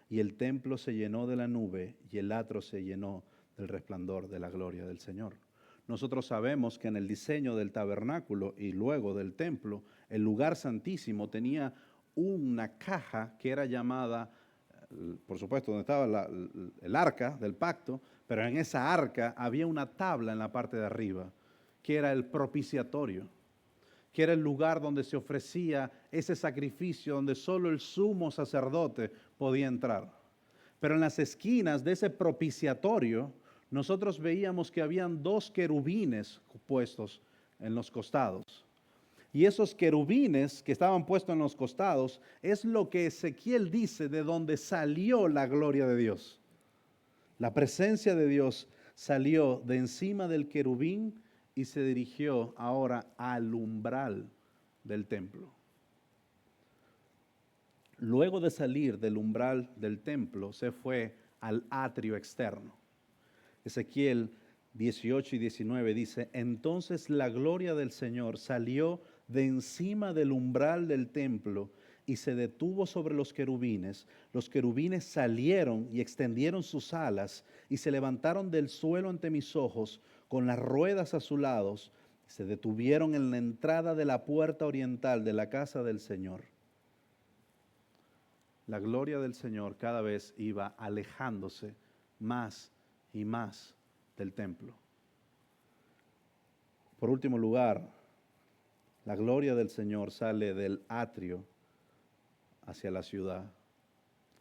Y el templo se llenó de la nube y el atrio se llenó del resplandor de la gloria del Señor. Nosotros sabemos que en el diseño del tabernáculo y luego del templo, el lugar santísimo tenía una caja que era llamada, por supuesto, donde estaba el arca del pacto, pero en esa arca había una tabla en la parte de arriba, que era el propiciatorio, que era el lugar donde se ofrecía ese sacrificio, donde solo el sumo sacerdote podía entrar. Pero en las esquinas de ese propiciatorio, nosotros veíamos que habían 2 querubines puestos en los costados. Y esos querubines que estaban puestos en los costados es lo que Ezequiel dice de donde salió la gloria de Dios. La presencia de Dios salió de encima del querubín y se dirigió ahora al umbral del templo. Luego de salir del umbral del templo, se fue al atrio externo. Ezequiel 18 y 19 dice: entonces la gloria del Señor salió de encima del umbral del templo y se detuvo sobre los querubines. Los querubines salieron y extendieron sus alas y se levantaron del suelo ante mis ojos con las ruedas a sus lados. Se detuvieron en la entrada de la puerta oriental de la casa del Señor. La gloria del Señor cada vez iba alejándose más y más del templo. Por último lugar, la gloria del Señor sale del atrio hacia la ciudad,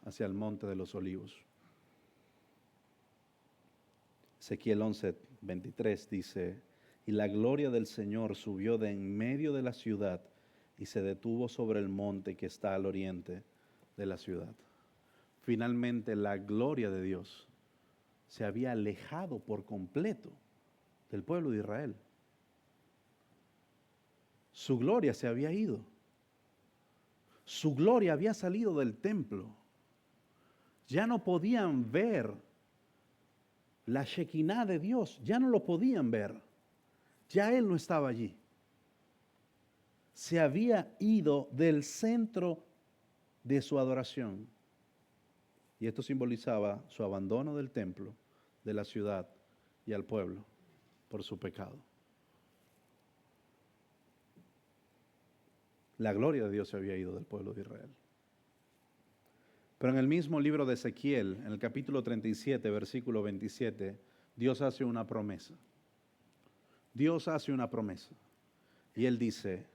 hacia el monte de los olivos. Ezequiel 11:23 dice: y la gloria del Señor subió de en medio de la ciudad y se detuvo sobre el monte que está al oriente de la ciudad. Finalmente la gloria de Dios se había alejado por completo del pueblo de Israel. Su gloria se había ido. Su gloria había salido del templo. Ya no podían ver la Shekinah de Dios, ya no lo podían ver. Ya Él no estaba allí. Se había ido del centro de su adoración. Y esto simbolizaba su abandono del templo, de la ciudad y al pueblo por su pecado. La gloria de Dios se había ido del pueblo de Israel. Pero en el mismo libro de Ezequiel, en el capítulo 37, versículo 27, Dios hace una promesa. Dios hace una promesa. Y Él dice: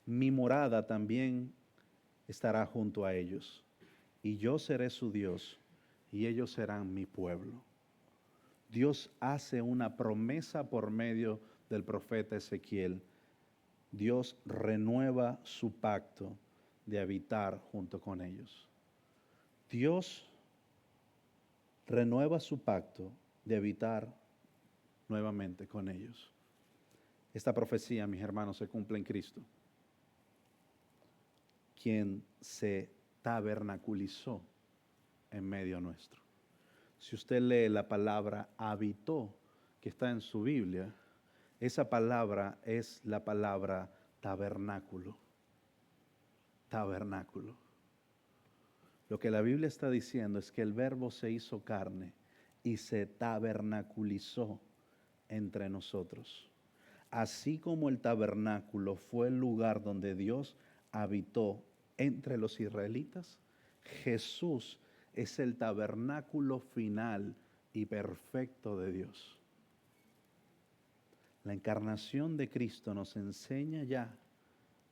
mi morada también estará junto a ellos, y yo seré su Dios, y ellos serán mi pueblo. Dios hace una promesa por medio del profeta Ezequiel. Dios renueva su pacto de habitar junto con ellos. Dios renueva su pacto de habitar nuevamente con ellos. Esta profecía, mis hermanos, se cumple en Cristo, quien se tabernaculizó en medio nuestro. Si usted lee la palabra habitó que está en su Biblia, esa palabra es la palabra tabernáculo. Tabernáculo. Lo que la Biblia está diciendo es que el Verbo se hizo carne y se tabernaculizó entre nosotros. Así como el tabernáculo fue el lugar donde Dios habitó entre los israelitas, Jesús es el tabernáculo final y perfecto de Dios. La encarnación de Cristo nos enseña ya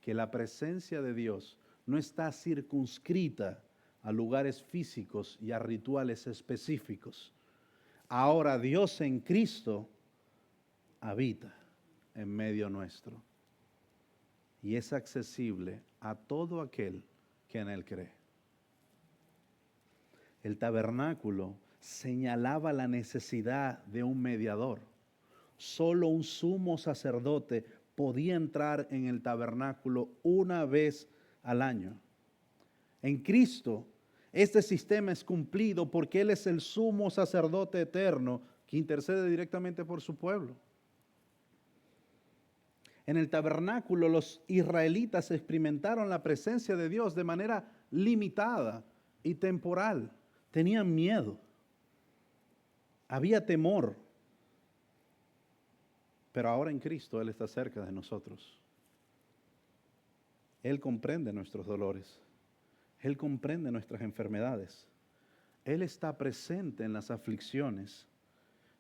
que la presencia de Dios no está circunscrita a lugares físicos y a rituales específicos. Ahora Dios en Cristo habita en medio nuestro y es accesible a todo aquel que en Él cree. El tabernáculo señalaba la necesidad de un mediador. Solo un sumo sacerdote podía entrar en el tabernáculo una vez al año. En Cristo, este sistema es cumplido porque Él es el sumo sacerdote eterno que intercede directamente por su pueblo. En el tabernáculo los israelitas experimentaron la presencia de Dios de manera limitada y temporal. Tenían miedo, había temor, pero ahora en Cristo Él está cerca de nosotros. Él comprende nuestros dolores, Él comprende nuestras enfermedades, Él está presente en las aflicciones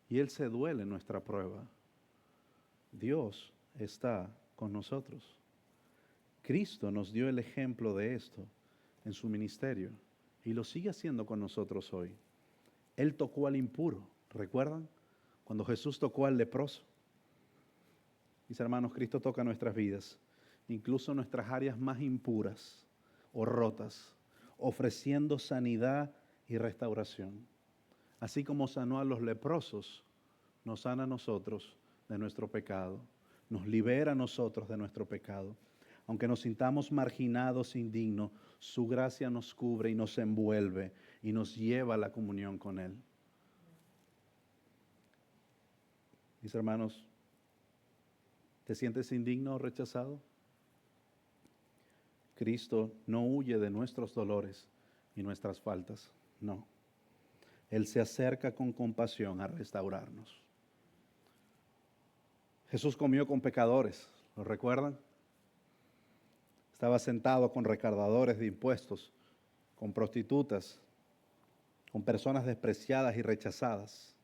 y Él se duele en nuestra prueba. Dios está con nosotros. Cristo nos dio el ejemplo de esto en su ministerio y lo sigue haciendo con nosotros hoy. Él tocó al impuro, ¿recuerdan? Cuando Jesús tocó al leproso. Mis hermanos, Cristo toca nuestras vidas, incluso nuestras áreas más impuras o rotas, ofreciendo sanidad y restauración. Así como sanó a los leprosos, nos sana a nosotros de nuestro pecado, nos libera a nosotros de nuestro pecado. Aunque nos sintamos marginados, indignos, su gracia nos cubre y nos envuelve y nos lleva a la comunión con Él. Mis hermanos, ¿te sientes indigno o rechazado? Cristo no huye de nuestros dolores y nuestras faltas, no. Él se acerca con compasión a restaurarnos. Jesús comió con pecadores, ¿lo recuerdan? Estaba sentado con recaudadores de impuestos, con prostitutas, con personas despreciadas y rechazadas.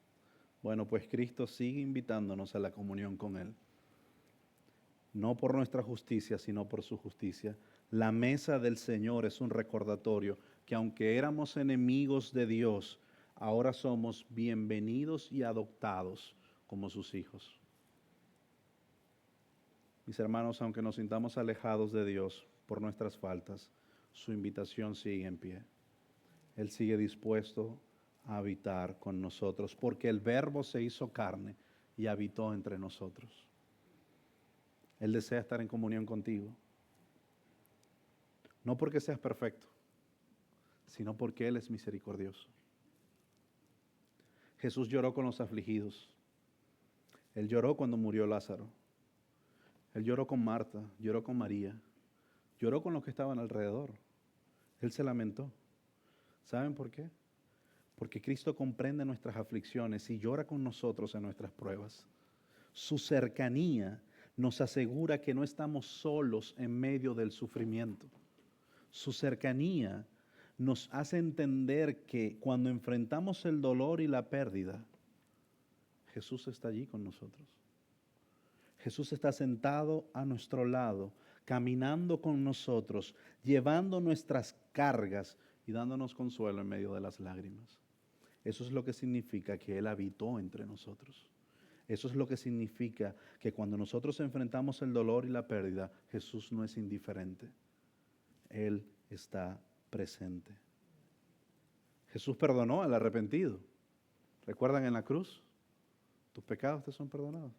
Bueno, pues Cristo sigue invitándonos a la comunión con Él. No por nuestra justicia, sino por su justicia. La mesa del Señor es un recordatorio que aunque éramos enemigos de Dios, ahora somos bienvenidos y adoptados como sus hijos. Mis hermanos, aunque nos sintamos alejados de Dios por nuestras faltas, su invitación sigue en pie. Él sigue dispuesto a habitar con nosotros, porque el Verbo se hizo carne y habitó entre nosotros. Él desea estar en comunión contigo. No porque seas perfecto, sino porque Él es misericordioso. Jesús lloró con los afligidos. Él lloró cuando murió Lázaro. Él lloró con Marta, lloró con María, lloró con los que estaban alrededor. Él se lamentó. ¿Saben por qué? Porque Cristo comprende nuestras aflicciones y llora con nosotros en nuestras pruebas. Su cercanía nos asegura que no estamos solos en medio del sufrimiento. Su cercanía nos hace entender que cuando enfrentamos el dolor y la pérdida, Jesús está allí con nosotros. Jesús está sentado a nuestro lado, caminando con nosotros, llevando nuestras cargas y dándonos consuelo en medio de las lágrimas. Eso es lo que significa que Él habitó entre nosotros. Eso es lo que significa que cuando nosotros enfrentamos el dolor y la pérdida, Jesús no es indiferente. Él está presente. Jesús perdonó al arrepentido. ¿Recuerdan en la cruz? Tus pecados te son perdonados.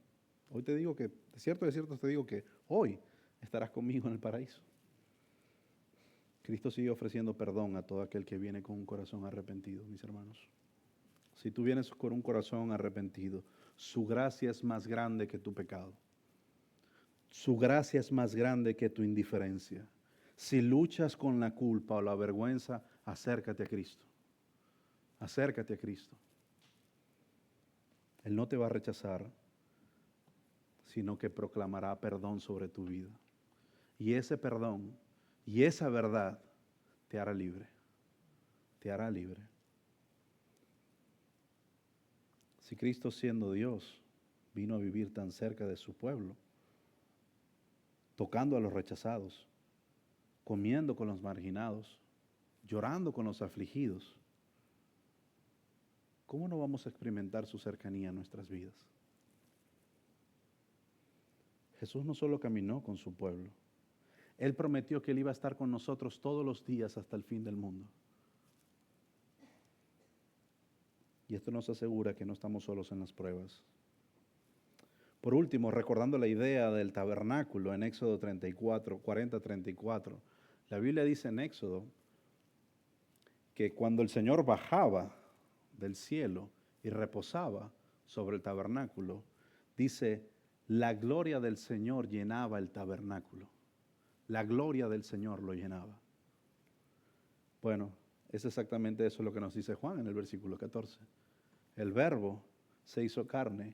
Hoy te digo que, de cierto te digo que hoy estarás conmigo en el paraíso. Cristo sigue ofreciendo perdón a todo aquel que viene con un corazón arrepentido, mis hermanos. Si tú vienes con un corazón arrepentido, su gracia es más grande que tu pecado. Su gracia es más grande que tu indiferencia. Si luchas con la culpa o la vergüenza, acércate a Cristo. Acércate a Cristo. Él no te va a rechazar, sino que proclamará perdón sobre tu vida. Y ese perdón y esa verdad te hará libre. Te hará libre. Si Cristo, siendo Dios, vino a vivir tan cerca de su pueblo, tocando a los rechazados, comiendo con los marginados, llorando con los afligidos, ¿cómo no vamos a experimentar su cercanía en nuestras vidas? Jesús no solo caminó con su pueblo, Él prometió que Él iba a estar con nosotros todos los días hasta el fin del mundo. Y esto nos asegura que no estamos solos en las pruebas. Por último, recordando la idea del tabernáculo en Éxodo 34, 40-34, la Biblia dice en Éxodo que cuando el Señor bajaba del cielo y reposaba sobre el tabernáculo, dice, la gloria del Señor llenaba el tabernáculo. La gloria del Señor lo llenaba. Bueno, es exactamente eso lo que nos dice Juan en el versículo 14. El Verbo se hizo carne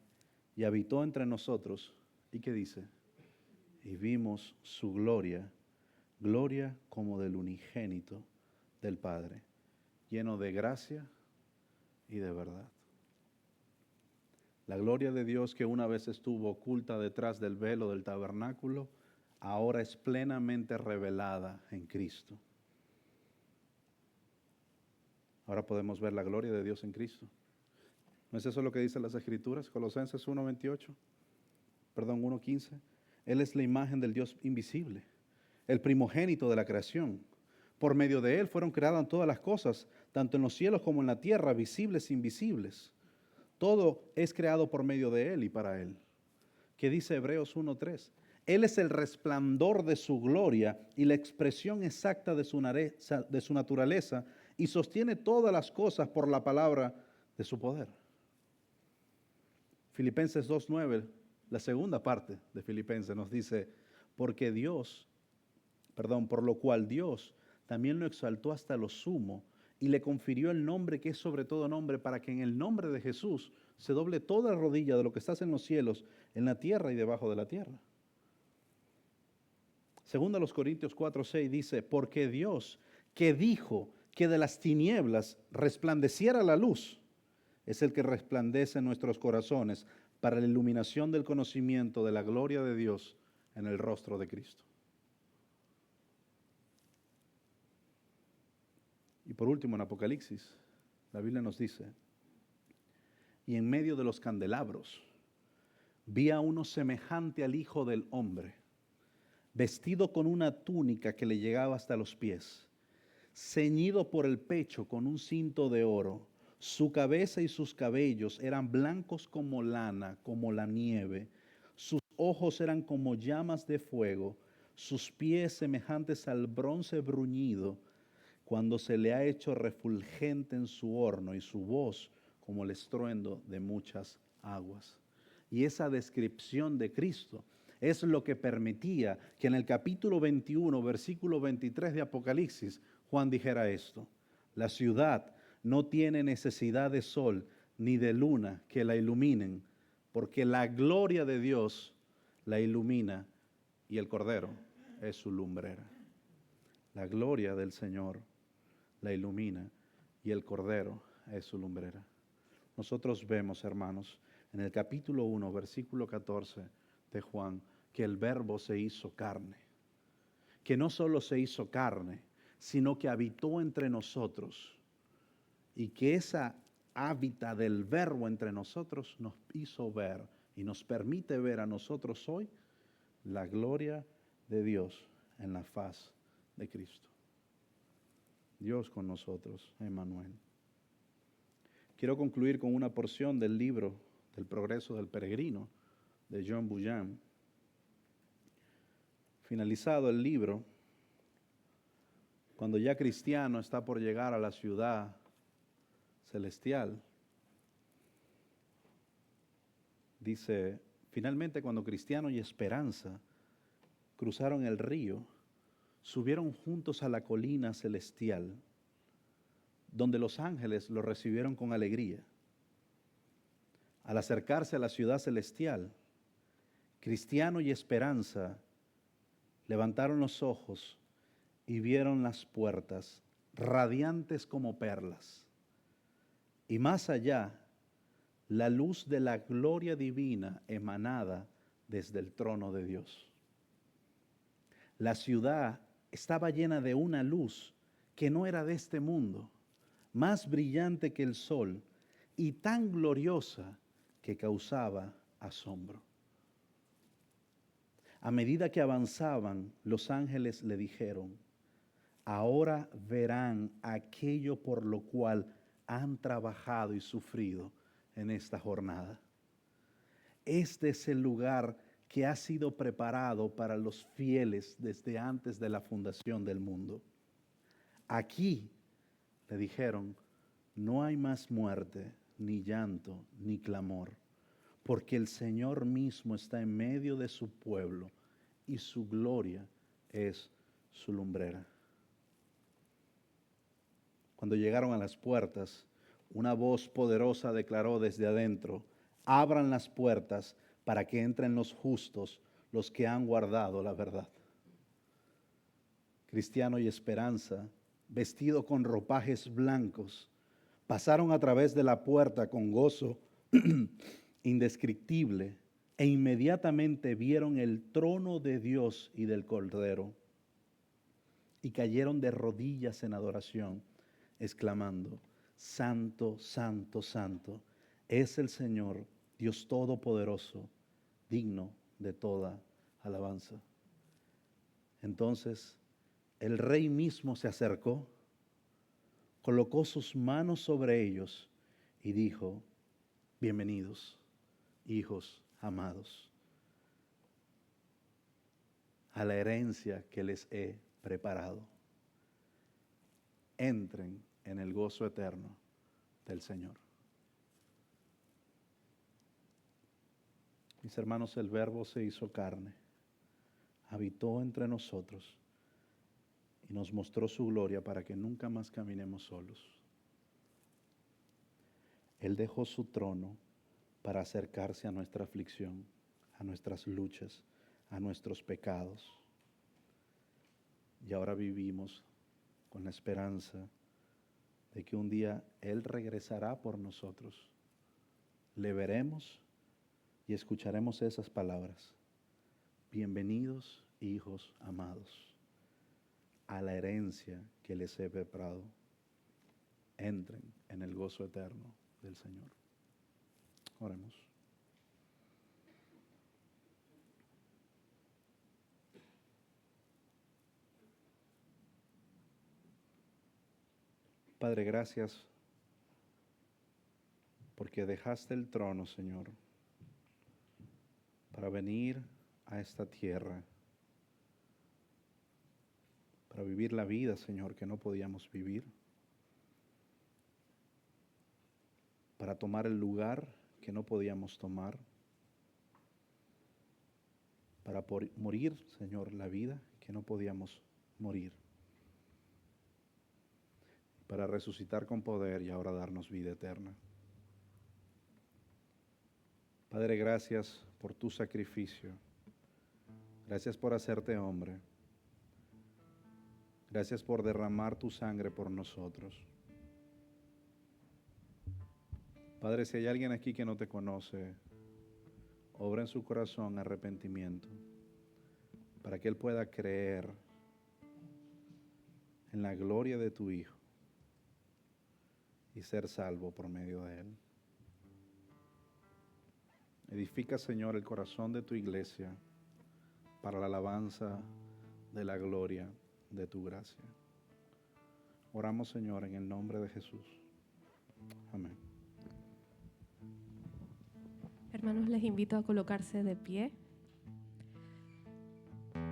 y habitó entre nosotros. ¿Y qué dice? Y vimos su gloria, gloria como del unigénito del Padre, lleno de gracia y de verdad. La gloria de Dios que una vez estuvo oculta detrás del velo del tabernáculo, ahora es plenamente revelada en Cristo. Ahora podemos ver la gloria de Dios en Cristo. ¿No es eso lo que dicen las Escrituras? Colosenses 1:15. Él es la imagen del Dios invisible, el primogénito de la creación. Por medio de Él fueron creadas todas las cosas, tanto en los cielos como en la tierra, visibles e invisibles. Todo es creado por medio de Él y para Él. ¿Qué dice Hebreos 1:3? Él es el resplandor de su gloria y la expresión exacta de su naturaleza, y sostiene todas las cosas por la palabra de su poder. Filipenses 2:9, la segunda parte de Filipenses nos dice, por lo cual Dios también lo exaltó hasta lo sumo y le confirió el nombre que es sobre todo nombre, para que en el nombre de Jesús se doble toda rodilla de lo que está en los cielos, en la tierra y debajo de la tierra. Segunda los Corintios 4:6 dice, porque Dios que dijo que de las tinieblas resplandeciera la luz, es el que resplandece en nuestros corazones para la iluminación del conocimiento de la gloria de Dios en el rostro de Cristo. Y por último, en Apocalipsis, la Biblia nos dice, y en medio de los candelabros vi a uno semejante al Hijo del Hombre, vestido con una túnica que le llegaba hasta los pies, ceñido por el pecho con un cinto de oro. Su cabeza y sus cabellos eran blancos como lana, como la nieve. Sus ojos eran como llamas de fuego, sus pies semejantes al bronce bruñido, cuando se le ha hecho refulgente en su horno, y su voz como el estruendo de muchas aguas. Y esa descripción de Cristo es lo que permitía que en el capítulo 21, versículo 23 de Apocalipsis, Juan dijera esto: la ciudad no tiene necesidad de sol ni de luna que la iluminen, porque la gloria de Dios la ilumina y el Cordero es su lumbrera. La gloria del Señor la ilumina y el Cordero es su lumbrera. Nosotros vemos, hermanos, en el capítulo 1, versículo 14 de Juan, que el Verbo se hizo carne. Que no solo se hizo carne, sino que habitó entre nosotros. Y que esa hábitat del Verbo entre nosotros nos hizo ver y nos permite ver a nosotros hoy la gloria de Dios en la faz de Cristo. Dios con nosotros, Emmanuel. Quiero concluir con una porción del libro del Progreso del Peregrino de John Bunyan. Finalizado el libro, cuando ya Cristiano está por llegar a la ciudad celestial, dice, finalmente cuando Cristiano y Esperanza cruzaron el río, subieron juntos a la colina celestial, donde los ángeles los recibieron con alegría. Al acercarse a la ciudad celestial, Cristiano y Esperanza levantaron los ojos y vieron las puertas radiantes como perlas, y más allá, la luz de la gloria divina emanada desde el trono de Dios. La ciudad estaba llena de una luz que no era de este mundo, más brillante que el sol y tan gloriosa que causaba asombro. A medida que avanzaban, los ángeles le dijeron, ahora verán aquello por lo cual han trabajado y sufrido en esta jornada. Este es el lugar que ha sido preparado para los fieles desde antes de la fundación del mundo. Aquí, le dijeron, no hay más muerte, ni llanto, ni clamor, porque el Señor mismo está en medio de su pueblo y su gloria es su lumbrera. Cuando llegaron a las puertas, una voz poderosa declaró desde adentro: abran las puertas para que entren los justos, los que han guardado la verdad. Cristiano y Esperanza, vestido con ropajes blancos, pasaron a través de la puerta con gozo indescriptible e inmediatamente vieron el trono de Dios y del Cordero y cayeron de rodillas en adoración, exclamando: Santo, Santo, Santo es el Señor, Dios Todopoderoso, digno de toda alabanza. Entonces el Rey mismo se acercó, colocó sus manos sobre ellos y dijo: bienvenidos, hijos amados, a la herencia que les he preparado. Entren en el gozo eterno del Señor. Mis hermanos, el Verbo se hizo carne, habitó entre nosotros y nos mostró su gloria para que nunca más caminemos solos. Él dejó su trono para acercarse a nuestra aflicción, a nuestras luchas, a nuestros pecados. Y ahora vivimos con la esperanza de que un día Él regresará por nosotros. Le veremos y escucharemos esas palabras: bienvenidos, hijos amados, a la herencia que les he preparado. Entren en el gozo eterno del Señor. Oremos. Padre, gracias porque dejaste el trono, Señor, para venir a esta tierra, para vivir la vida, Señor, que no podíamos vivir, para tomar el lugar que no podíamos tomar, para morir, Señor, la vida que no podíamos morir, para resucitar con poder y ahora darnos vida eterna. Padre, gracias por tu sacrificio. Gracias por hacerte hombre. Gracias por derramar tu sangre por nosotros. Padre, si hay alguien aquí que no te conoce, obra en su corazón arrepentimiento para que él pueda creer en la gloria de tu Hijo y ser salvo por medio de él. Edifica, Señor, el corazón de tu iglesia para la alabanza de la gloria de tu gracia. Oramos, Señor, en el nombre de Jesús. Amén. Hermanos, les invito a colocarse de pie.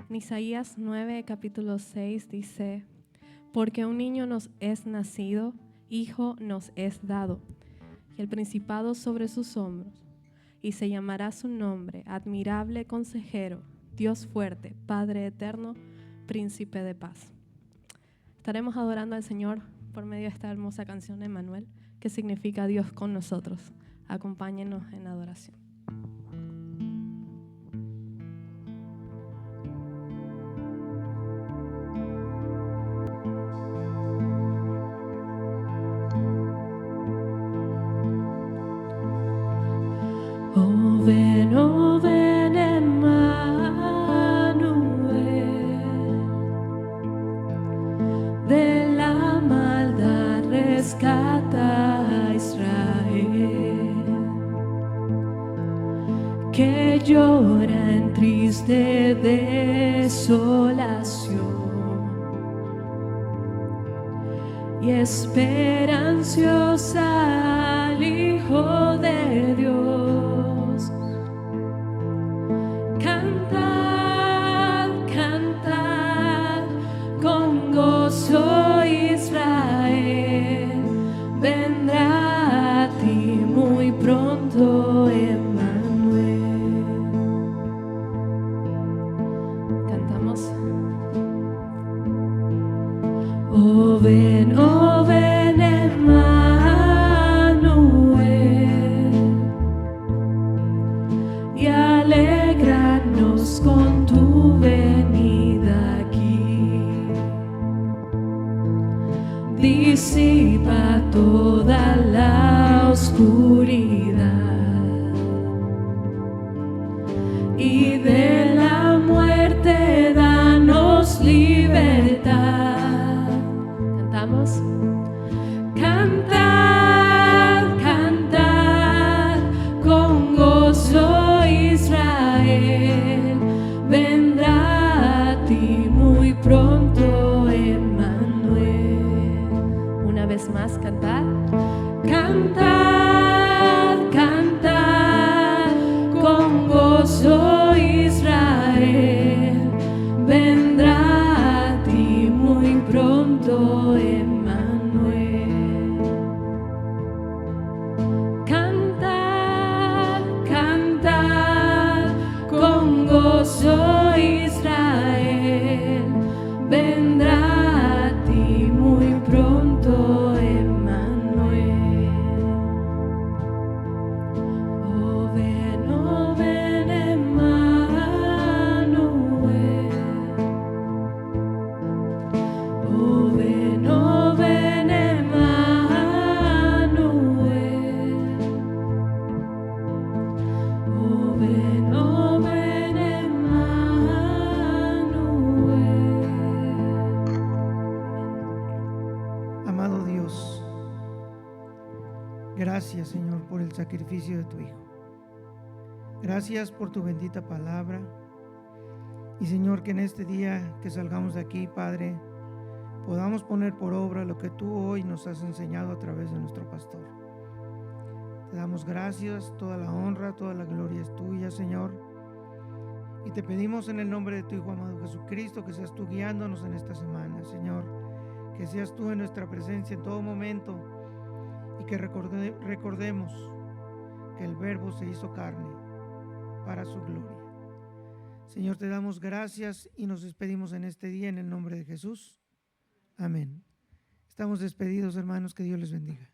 En Isaías 9, capítulo 6 dice: porque un niño nos es nacido, hijo nos es dado, y el principado sobre sus hombros, y se llamará su nombre, admirable consejero, Dios fuerte, Padre eterno, príncipe de paz. Estaremos adorando al Señor por medio de esta hermosa canción de Emmanuel, que significa Dios con nosotros. Acompáñenos en adoración. Oh ven Emmanuel, de la maldad rescata a Israel, que llora en triste desolación, y espera ansiosa al Hijo de Dios. Cantad, cantad con gozo, Israel, vendrá a ti muy pronto Emmanuel. Cantamos. Oh ven Emmanuel, y alégranos con tu venida aquí. Disipa toda la oscuridad y de la muerte danos libertad. Cantamos. Cantad, cantad con gozo, Israel, vendrá a ti muy pronto Emmanuel. Una vez más, cantad. Cantad, cantad con gozo, Israel, vendrá a ti muy pronto Emmanuel. Cantad, cantad con gozo, Israel, vendrá a ti muy pronto Emmanuel. Oh ven Emmanuel. Oh ven Emmanuel. Oh ven Emmanuel. Amado Dios, gracias Señor por el sacrificio de tu Hijo. Gracias por tu bendita palabra. Y Señor, que en este día que salgamos de aquí, Padre, podamos poner por obra lo que tú hoy nos has enseñado a través de nuestro pastor. Te damos gracias, toda la honra, toda la gloria es tuya, Señor. Y te pedimos en el nombre de tu Hijo amado Jesucristo que seas tú guiándonos en esta semana, Señor. Que seas tú en nuestra presencia en todo momento y que recordemos que el Verbo se hizo carne para su gloria. Señor, te damos gracias y nos despedimos en este día en el nombre de Jesús. Amén. Estamos despedidos, hermanos, que Dios les bendiga.